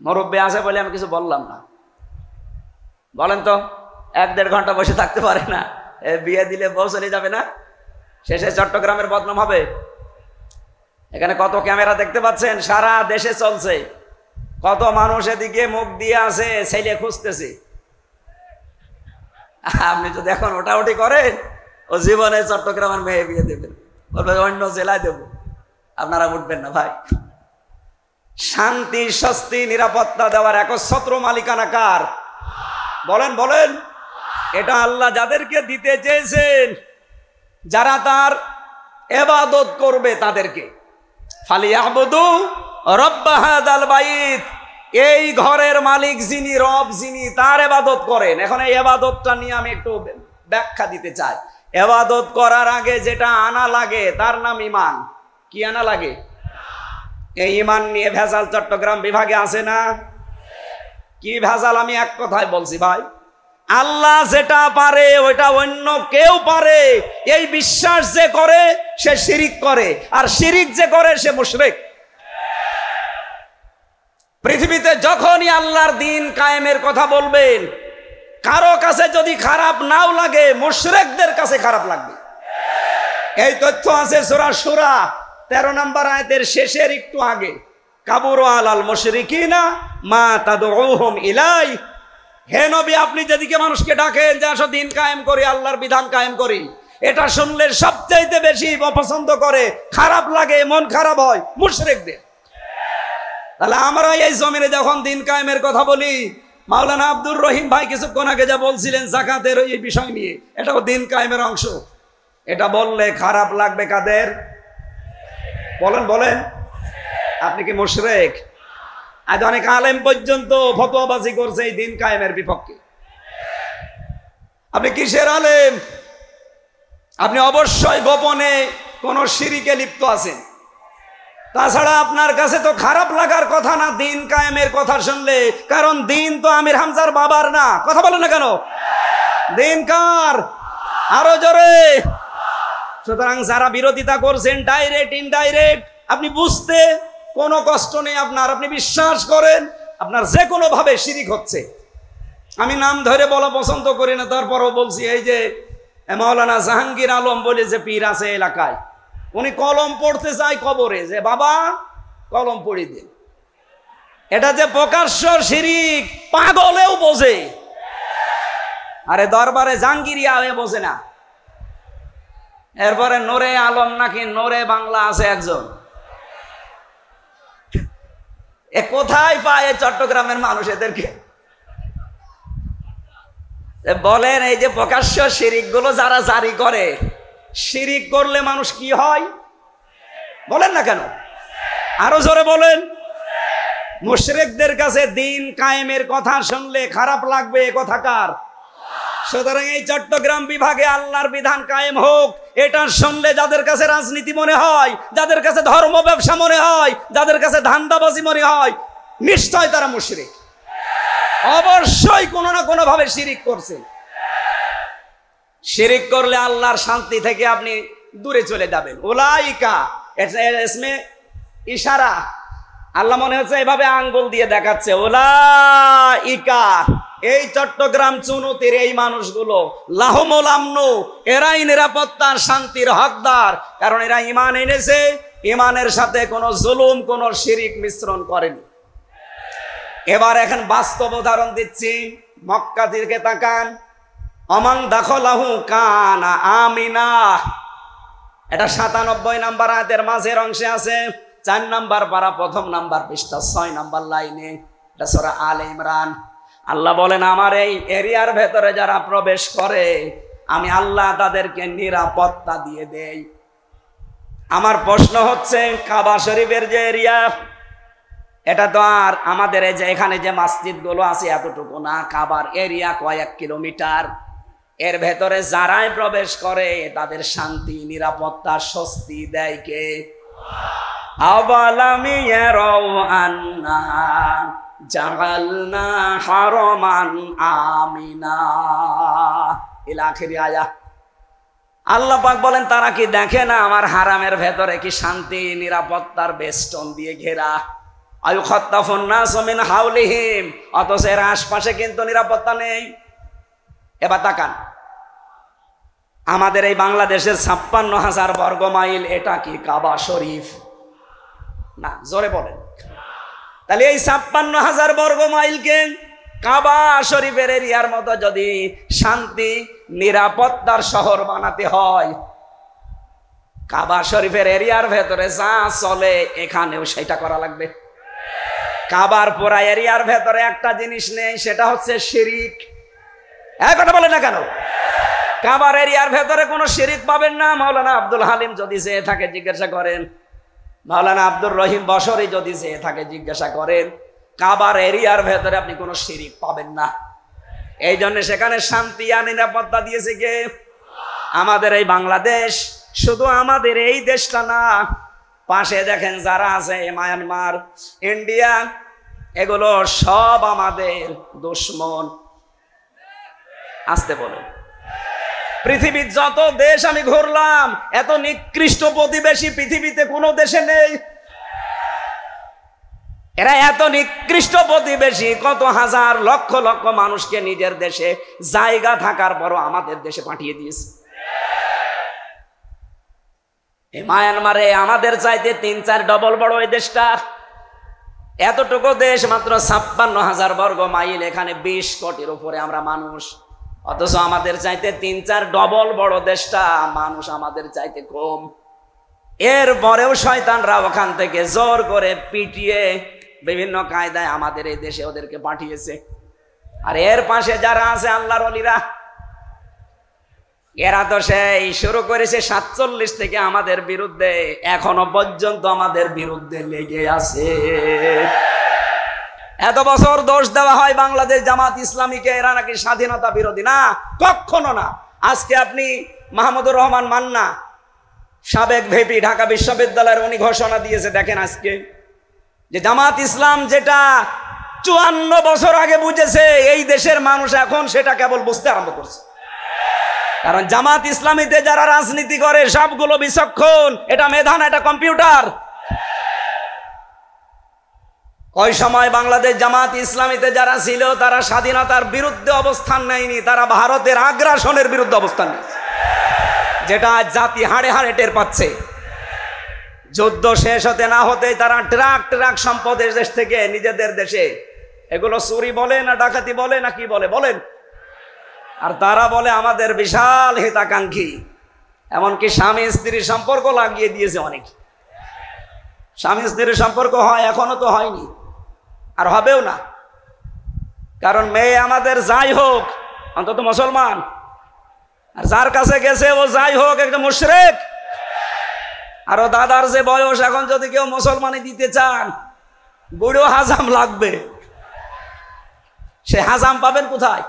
মুরব্বী আছে বলে আমি কিছু বললাম না, বলেন তো। 1-1.5 ঘন্টা বসে থাকতে পারে না, বিয়ে দিলে বউ চলে যাবে না? শেষে চট্টগ্রামের বদনাম হবে। এখানে কত ক্যামেরা দেখতে পাচ্ছেন, সারা দেশে চলছে। কত মানুষ এদিকে মুখ দিয়ে আছে, ছেলে খুঁজতেছে। আপনি যদি এখন ওটাউটি করেন, ও জীবনে চট্টগ্রামের মেয়ে বিয়ে দেবেন, বলবে অন্য জেলায় দেব, আপনারা উঠবেন না ভাই। শান্তি, স্বস্তি, নিরাপত্তা দেওয়ার একচ্ছত্র মালিকানা কার? বলেন বলেন। এটা আল্লাহ যাদেরকে দিতে চেয়েছেন, যারা তার ইবাদত করবে তাদেরকে। ফালিয়াবুদু রব্ব হাযাল বাইত, এই ঘরের মালিক যিনি, রব যিনি, তার ইবাদত করেন। এখন এই ইবাদতটা নিয়ে আমি একটু ব্যাখ্যা দিতে চাই। ইবাদত করার আগে যেটা আনা লাগে তার নাম ঈমান। কি আনা লাগে? এই ঈমান নিয়ে ভেজাল চট্টগ্রাম বিভাগে আছে না? কি ভেজাল? আমি এক কথায় বলছি ভাই, আল্লাহ যেটা পারে ওইটা অন্য কেউ পারে, এই বিশ্বাস যে করে সে শিরিক করে, আর শিরিক যে করে সে মুশরিক। পৃথিবীতে যখনই আল্লাহর দ্বীন কায়েমের কথা বলবেন, কারো কাছে যদি খারাপ নাও লাগে, মুশরিকদের কাছে খারাপ লাগবে। এই তথ্য আছে সূরা শুরা 13 নম্বর আয়াতের শেষের একটু আগে, কাবুরু আলাল মুশরিকিনা মা তাদউহুম ইলাই। হে নবী, আপনি যেদিকে মানুষকে ডাকেন যে আসো দ্বীন কায়েম করি, আল্লাহর বিধান কায়েম করি, এটা শুনলে সবচাইতে বেশি অপছন্দ করে, খারাপ লাগে, মন খারাপ হয় মুশরিকদের। তাহলে আমরা এই জমিনে যখন দ্বীন কায়েমের কথা বলি, মাওলানা আব্দুর রহিম ভাই কিছুক্ষণ আগে যা বলছিলেন জাকাতের এই বিষয় নিয়ে, এটাও দ্বীন কায়েমের অংশ। এটা বললে খারাপ লাগবে কাদের? বলেন বলেন। আপনি কি মুশরিক? আজ অনেক আলেম পর্যন্ত ফতোয়াবাজি করছে এই দ্বীন কায়েমের বিপক্ষে। আপনি কিসের আলেম? আপনি অবশ্যই গোপনে কোন শিরিকে লিপ্ত আছেন। তাছাড়া আপনার কাছে তো খারাপ লাগার কথা না দ্বীন কায়েমের কথা শুনলে, কারণ দ্বীন তো আমির হামজার বাবার না। কথা বলেন না কেন? দ্বীন কার? আরো জোরে। সুতরাং যারা বিরোধিতা করছেন ডাইরেক্ট ইনডাইরেক্ট, আপনি বুঝতে কোনো কষ্ট নেই আপনার, আপনি বিশ্বাস করেন আপনার যে কোনো ভাবে শিরিক হচ্ছে। আমি নাম ধরে বলা পছন্দ করি না, তারপরও বলছি, এই যে মাওলানা জাহাঙ্গীর আলম বলে যে পীর আছে এলাকায়, উনি কলম পড়তে চায় কবরে, যে বাবা কলম পড়ি দিন। এটা যে প্রকাশ্য শিরিক পাগলেও বোঝে, আরে দরবারে জাঙ্গিরিয়া হয়ে বোঝে না। এরপরে নোরে আলম নাকি নোরে বাংলা আছে একজন, এ কোথায় পায় চট্টগ্রামের মানুষ এদেরকে? বলেন এই যে প্রকাশ্য শিরিক গুলো যারা জারি করে, শিরিক করলে মানুষ কি হয় বলেন না কেন? আরো জোরে বলেন। মুশরিকদের কাছে দিন কায়েমের কথা শুনলে খারাপ লাগবে, এ কথা কার? সুতরাং এই চট্টগ্রাম বিভাগে আল্লাহর বিধান কায়েম হোক, এটা শুনলে যাদের কাছে রাজনীতি মনে হয়, যাদের কাছে ধর্ম ব্যবসা মনে হয়, যাদের কাছে ধান্দাবাজি মনে হয়, নিশ্চয় তারা মুশরিক, অবশ্যই কোনো না কোনো ভাবে শিরিক করছে। শিরিক করলে আল্লাহর শান্তি থেকে আপনি দূরে চলে যাবেন। উলাইকা ইসমে ইশারা, আল্লাহ মনে হচ্ছে এভাবে আঙ্গুল দিয়ে দেখাচ্ছে, উলাইকা এই চট্টগ্রাম চুনতির এই মানুষগুলো লাহুমুল আমনু, এরাই নিরাপত্তার শান্তির হকদার, কারণ এরা ঈমান এনেছে, ঈমানের সাথে কোনো জুলুম কোনো শিরিক মিশ্রণ করেনি। এবার এখন বাস্তব উদাহরণ দিচ্ছি, মক্কা দিকে তাকান। অমান দাখলাহু কানা আমিনা, এটা 97 নাম্বার আয়াতের মাঝের অংশে আছে, 4 নাম্বার পারা 1 নাম্বার পৃষ্ঠা 6 নাম্বার লাইনে, এটা সূরা আলে ইমরান। আল্লাহ বলেন আমার এই এরিয়ার ভেতরে যারা প্রবেশ করে আমি আল্লাহ তাদেরকে নিরাপত্তা দিয়ে দেই। আমার প্রশ্ন হচ্ছে, কাবা শরীফের যে এরিয়া, এটা তো আর আমাদের এই যে এখানে যে মসজিদ গুলো আছে এতটুকু না, কাবার এরিয়া কয়েক কিলোমিটার। এর ভেতরে যারাই প্রবেশ করে তাদের শান্তি নিরাপত্তা স্বস্তি দেয় কে? আওয়ালামি ইয়ারাউ আন্না জাআলনা হারামান আমিনা ইলা আখিরি আয়াত। আল্লাহ পাক বলেন তারা কি দেখে না আমার হারামের ভেতরে কি শান্তি নিরাপত্তার বেষ্টন দিয়ে ঘেরা? আয়ুখাত্তাফুন নাসু মিন হাওলিহিম, অথচ এর আশপাশে কিন্তু নিরাপত্তা নেই। এবার তাকান, আমাদের এই বাংলাদেশের 56,000 বর্গ মাইল, এটা কি কাবা শরীফ? না, জোরে বলেন। তাহলে এই 56,000 বর্গ মাইলকে কাবা শরীফের এরিয়ার মতো যদি শান্তি নিরাপত্তার শহর বানাতে হয়, কাবা শরীফের এরিয়ার ভেতরে যা চলে এখানেও সেটা করা লাগবে। কাবার পুরা এরিয়ার ভেতরে একটা জিনিস নেই, সেটা হচ্ছে শিরিক। এক কথা বলে না কেন? কাবার এরিয়ার ভেতরে কোনো শিরিক পাবেন না। মাওলানা আব্দুল হালিম যদি যেয়ে থাকে জিজ্ঞাসা করেন, মাওলানা আব্দুর রহিম বশরি যদি যেয়ে থাকে জিজ্ঞাসা করেন, কাবার এরিয়ার ভেতরে আপনি কোনো শিরিক পাবেন না। এই জন্য সেখানে শান্তি আর নিরাপত্তা দিয়েছে কে? আমাদের এই বাংলাদেশ। শুধু আমাদের এই দেশটা না, পাশে দেখেন যারা আছে, মায়ানমার, ইন্ডিয়া, এগুলো সব আমাদের দুশ্মন। আসতে বলো। পৃথিবীর যত দেশ আমি ঘুরলাম, এত নিকৃষ্ট প্রতিবেশী পৃথিবীতে কোনো দেশে নেই। এরা এত নিকৃষ্ট প্রতিবেশী, কত হাজার লক্ষ লক্ষ মানুষকে নিজের দেশে জায়গা থাকার পরও আমাদের দেশে পাঠিয়ে দিয়েছে। এই মায়ানমারে আমাদের চাইতে 3-4 ডবল বড় এই দেশটা। এতটুকু দেশ, মাত্র 56,000 বর্গ মাইল, এখানে 20 কোটির উপরে আমরা মানুষ, অথচ আমাদের চাইতে 3-4 ডবল বড় দেশটা, মানুষ আমাদের চাইতে কম। এরপরেও শয়তানরা ওখান থেকে জোর করে পিটিয়ে বিভিন্ন কায়দায় আমাদের এই দেশে ওদেরকে পাঠিয়েছে। আর এর পাশে যারা আছে আল্লাহর ওলিরা, এরা তো সেই শুরু করেছে 47 থেকে আমাদের বিরুদ্ধে, এখনো পর্যন্ত আমাদের বিরুদ্ধে লেগে আছে। এত বছর দোষ দেওয়া হয় বাংলাদেশ জামাত ইসলামীকে, এরা নাকি স্বাধীনতা বিরোধী। না, কখনো না। আজকে আপনি মাহমুদুর রহমান মান্না, সাবেক ভিপি ঢাকা বিশ্ববিদ্যালয়ের, উনি ঘোষণা দিয়েছে, দেখেন আজকে, যে জামাত ইসলাম যেটা 54 বছর আগে বুঝেছে, এই দেশের মানুষ এখন সেটা কেবল বুঝতে আরম্ভ করছে। কারণ জামাত ইসলামীতে যারা রাজনীতি করে সবগুলো বিচক্ষণ, এটা মেধা না, এটা কম্পিউটার। ওই সময় বাংলাদেশ জামাত ইসলামীতে যারা ছিল তারা স্বাধীনতার বিরুদ্ধে অবস্থান নেয়নি, তারা ভারতের আগ্রাসনের বিরুদ্ধে অবস্থান নিয়েছে, যেটা জাতি হাড়ে হাড়ে টের পাচ্ছে। যুদ্ধ শেষ হতে না হতেই তারা ট্রাক ট্রাক সম্পদ দেশ থেকে নিজেদের দেশে, এগুলো চুরি বলে না ডাকাতি বলে না কি বলে বলেন, আর তারা বলে আমাদের বিশাল হিতাকাঙ্ক্ষী। এমনকি স্বামী স্ত্রীর সম্পর্ক লাগিয়ে দিয়েছে অনেক। স্বামী স্ত্রীর সম্পর্ক হয়, এখনো তো হয়নি, আর হবেও না। কারণ মেয়ে আমাদের যাই হোক অন্তত মুসলমান, আর যার কাছে গেছে ও যাই হোক একজন মুশরিক। আর ও দাদার যে বয়স, এখন যদি কেউ মুসলমানি দিতে চান বুড়ো হাজাম লাগবে। সে হাজাম পাবেন কোথায়?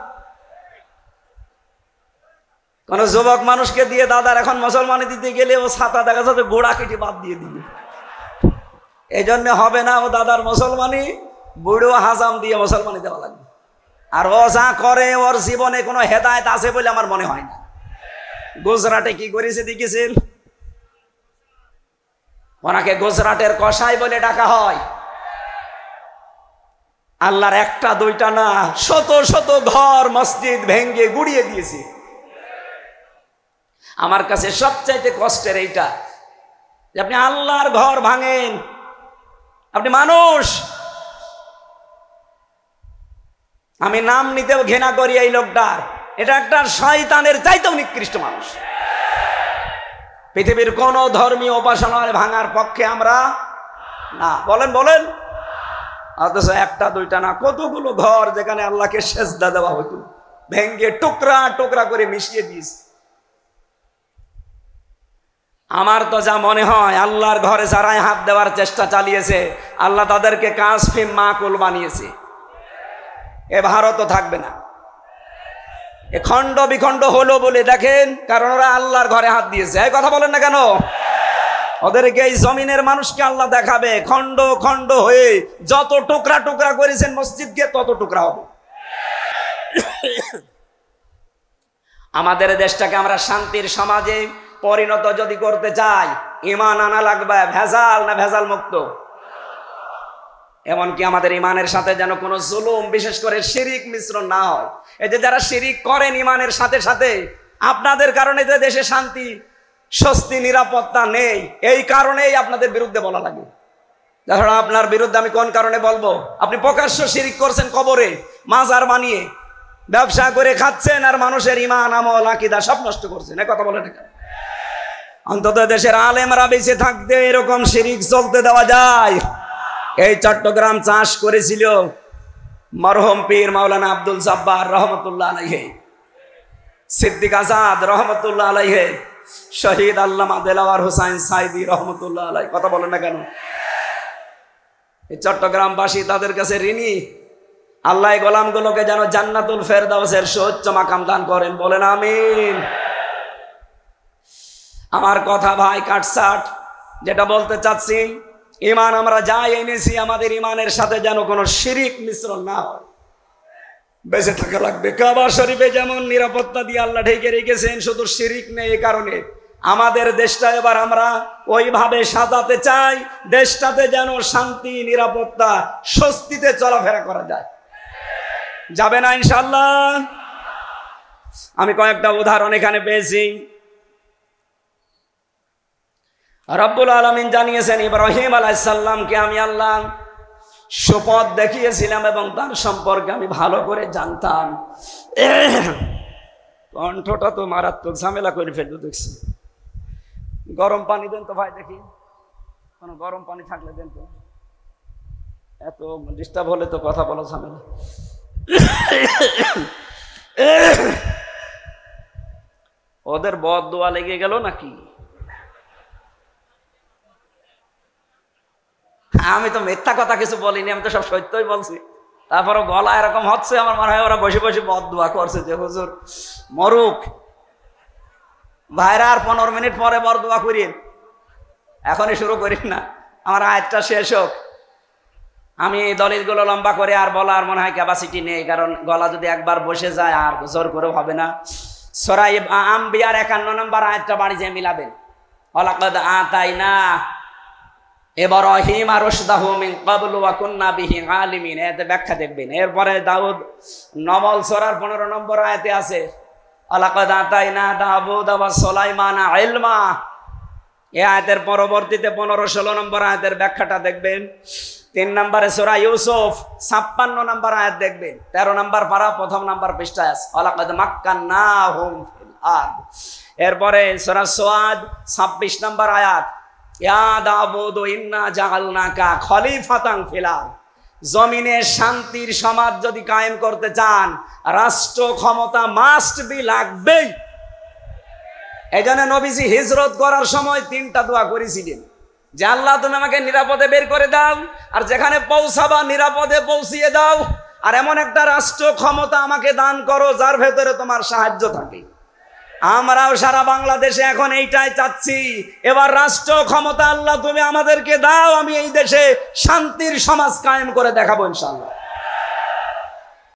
কোন যুবক মানুষকে দিয়ে দাদার এখন মুসলমানি দিতে গেলে ও ছাতা দেখা যাচ্ছে গোড়া কেটে বাদ দিয়ে দিবে। এই জন্য হবে না ও দাদার মুসলমানি, বুড়ো হাজাম দিয়ে মুসলমানি দেওয়া লাগবে। আর ও যা করে ওর জীবনে কোনো হেদায়েত আছে বলে আমার মনে হয় না। গুজরাটে কি করেছে দেখেছেন? ওনাকে গুজরাটের কসাই বলে ডাকা হয়। আল্লাহর একটা দুইটা না, শত শত ঘর মসজিদ ভেঙ্গে গুড়িয়ে দিয়েছে। আমার কাছে সবচাইতে কষ্টের এইটা যে আপনি আল্লাহর ঘর ভাঙেন, আপনি মানুষ। আমি নাম নিতেও ঘৃণা করি এই লোকটার। এটা একটা শয়তানের চাইতেও নিকৃষ্ট মানুষ। পৃথিবীর কোন ধর্মীয় উপাসনার ভাঙার পক্ষে আমরা না, বলেন বলেন। অথচ একটা দুইটা না, কতগুলো ঘর যেখানে আল্লাহকে সেজদা দেওয়া হতো ভেঙ্গে টুকরা টুকরা করে মিশিয়ে দিয়েছে। আমার তো যা মনে হয় আল্লাহর ঘরে যারাই হাত দেওয়ার চেষ্টা চালিয়েছে আল্লাহ তাদেরকে কাসফিম মাকুল বানিয়েছে। এ ভারতও থাকবে না। এ খণ্ড বিখণ্ড হলো বলে দেখেন, কারণ ওরা আল্লাহর ঘরে হাত দিয়েছে। এই কথা বলেন না কেন? ওদেরকে এই জমিনের মানুষকে আল্লাহ দেখাবে খণ্ড খণ্ড হয়ে যত টুকরা টুকরা করেছেন মসজিদকে তত টুকরা হবে। আমাদের দেশটাকে আমরা শান্তির সমাজে পরিণত যদি করতে চাই, ঈমান আনা লাগবে। ভেজাল না ভেজাল মুক্ত। এমনকি আমাদের ঈমানের সাথে যেন কোনো জুলুম, বিশেষ করে শিরিক মিশ্রণ না হয়। এই যে যারা শিরিক করেন ঈমানের সাথে সাথে, আপনাদের কারণে যে দেশে শান্তি, স্বস্তি, নিরাপত্তা নেই, এই কারণেই আপনাদের বিরুদ্ধে বলা লাগে। তাছাড়া আপনার বিরুদ্ধে আমি কোন কারণে বলবো? আপনি প্রকাশ্য শিরিক করছেন, কবরে মাজার বানিয়ে ব্যবসা করে খাচ্ছেন, আর মানুষের ঈমান, আমল, আকীদা সব নষ্ট করছেন। এই কথা বলেন না। অন্তত দেশের আলেমরা বেঁচে থাকতে এরকম শিরিক চলতে দেওয়া যায়? এই চট্টগ্রাম চাষ করেছিল মরহুম পীর মাওলানা আব্দুল জব্বার রহমতুল্লাহ আলাইহি, সিদ্দিক আজাদ রহমতুল্লাহ আলাইহি, শহীদ আল্লামা দেলাওয়ার হোসাইন সাইদি রহমতুল্লাহ আলাইহি। কথা বলেন না কেন? এই চট্টগ্রামবাসী তাদের কাছে ঋণী। আল্লাহ গোলামগুলোকে যেন জান্নাতুল ফেরদাউসের সর্বোচ্চ মাকাম দান করেন, বলেন আমিন। আমার কথা ভাই কাটসাট, যেটা বলতে চাচ্ছি, ঈমান আমরা যাই এনেছি আমাদের ঈমানের সাথে যেন কোনো শিরিক মিশ্রণ না হয়। বেঁচে থাকা লাগবে। কাবা শরীফে যেমন নিরাপত্তা দিয়ে আল্লাহ ঢেকে রেখেছেন, শুধু শিরিক নেই। এই কারণে আমাদের দেশটা এবার আমরা ওইভাবে সাজাতে চাই, দেশটাতে যেন শান্তি, নিরাপত্তা, স্বস্তিতে চলাফেরা করা যায়। যাবে না ইনশাআল্লাহ? আমি কয়েকটা উদাহরণ এখানে পেয়েছি। রব্বুল আলামিন জানিয়েছেন ইব্রাহিম আলাইহিস সালামকে আমি আল্লাহ শপথ দেখিয়েছিলাম এবং তার সম্পর্কে আমি ভালো করে জানতাম। কণ্ঠটা তো মারাত্মক ঝামেলা করে ফেলবে দেখছি। গরম পানি দেন তো ভাই, দেখি কোনো গরম পানি থাকলে দেন তো। এত ডিস্টার্ব হলে তো কথা বলা ঝামেলা। ওদের বদদোয়া লেগে গেল নাকি? আমি তো মিথ্যা কথা কিছু বলিনি, আমি তো সব সত্যই বলছি। তারপরে গলা এরকম হচ্ছে, আমার মনে হয় ওরা বসে বসে বদদোয়া করছে যে হুজুর মরুক। ভাইরা আর 15 মিনিট পরে বদদোয়া করিন, এখনই শুরু করিন না, আমার আয়াতটা শেষ হোক। আমি দলিলগুলো লম্বা করে আর বলার মনে হয় ক্যাপাসিটি নেই, কারণ গলা যদি একবার বসে যায় আর জোর করেও হবে না। সূরা আম্বিয়ার 51 নম্বর আয়াতটা বাড়ি যেয়ে মিলাবেন। ওয়ালাকাদ আতাইনা ইব্রাহিম রুশদাহু মিন ক্বাবলু ওয়া কুননা বিহি আলিমিন। এতে ব্যাখ্যা দেখবেন। এরপরে দাউদ নমল সূরার 15 নম্বর আয়াতে আছে ওয়ালাকাদ আতাইনা দাউদ ওয়া সুলাইমানা ইলমা এই আয়াতের পরবর্তীতে 15-16 নম্বর আয়াতের ব্যাখ্যাটা দেখবেন। 3 নম্বরে সূরা ইউসুফ 56 নম্বর আয়াত দেখবেন, 13 নম্বর পারা 1ম নম্বর পৃষ্ঠায় আছে, ওয়ালাকাদ মাক্কান্নাহুম ফিল আরদ। এরপরে সূরা সুআদ 26 নম্বর আয়াত, ইয়া দাউদ ইন্না জাআলনাকা খলিফাতান ফিল আরদ। জমিনে শান্তির সমাজ যদি কায়েম করতে চান, রাষ্ট্র ক্ষমতা মাস্ট বি, লাগবেই। এই জন্য নবীজি হিজরত করার সময় 3টা দোয়া করেছিলেন, যে আল্লাহ তুমি আমাকে নিরাপদে বের করে দাও, আর যেখানে পৌঁছাবা নিরাপদে পৌঁছিয়ে দাও, আর এমন একটা রাষ্ট্র ক্ষমতা আমাকে দান করো যার ভেতরে তোমার সাহায্য থাকে। আমরাও সারা বাংলাদেশে এখন এইটাই চাচ্ছি, এবার রাষ্ট্র ক্ষমতা আল্লাহ তুমি আমাদেরকে দাও, আমি এই দেশে শান্তির সমাজ কায়েম করে দেখাবো ইনশাআল্লাহ।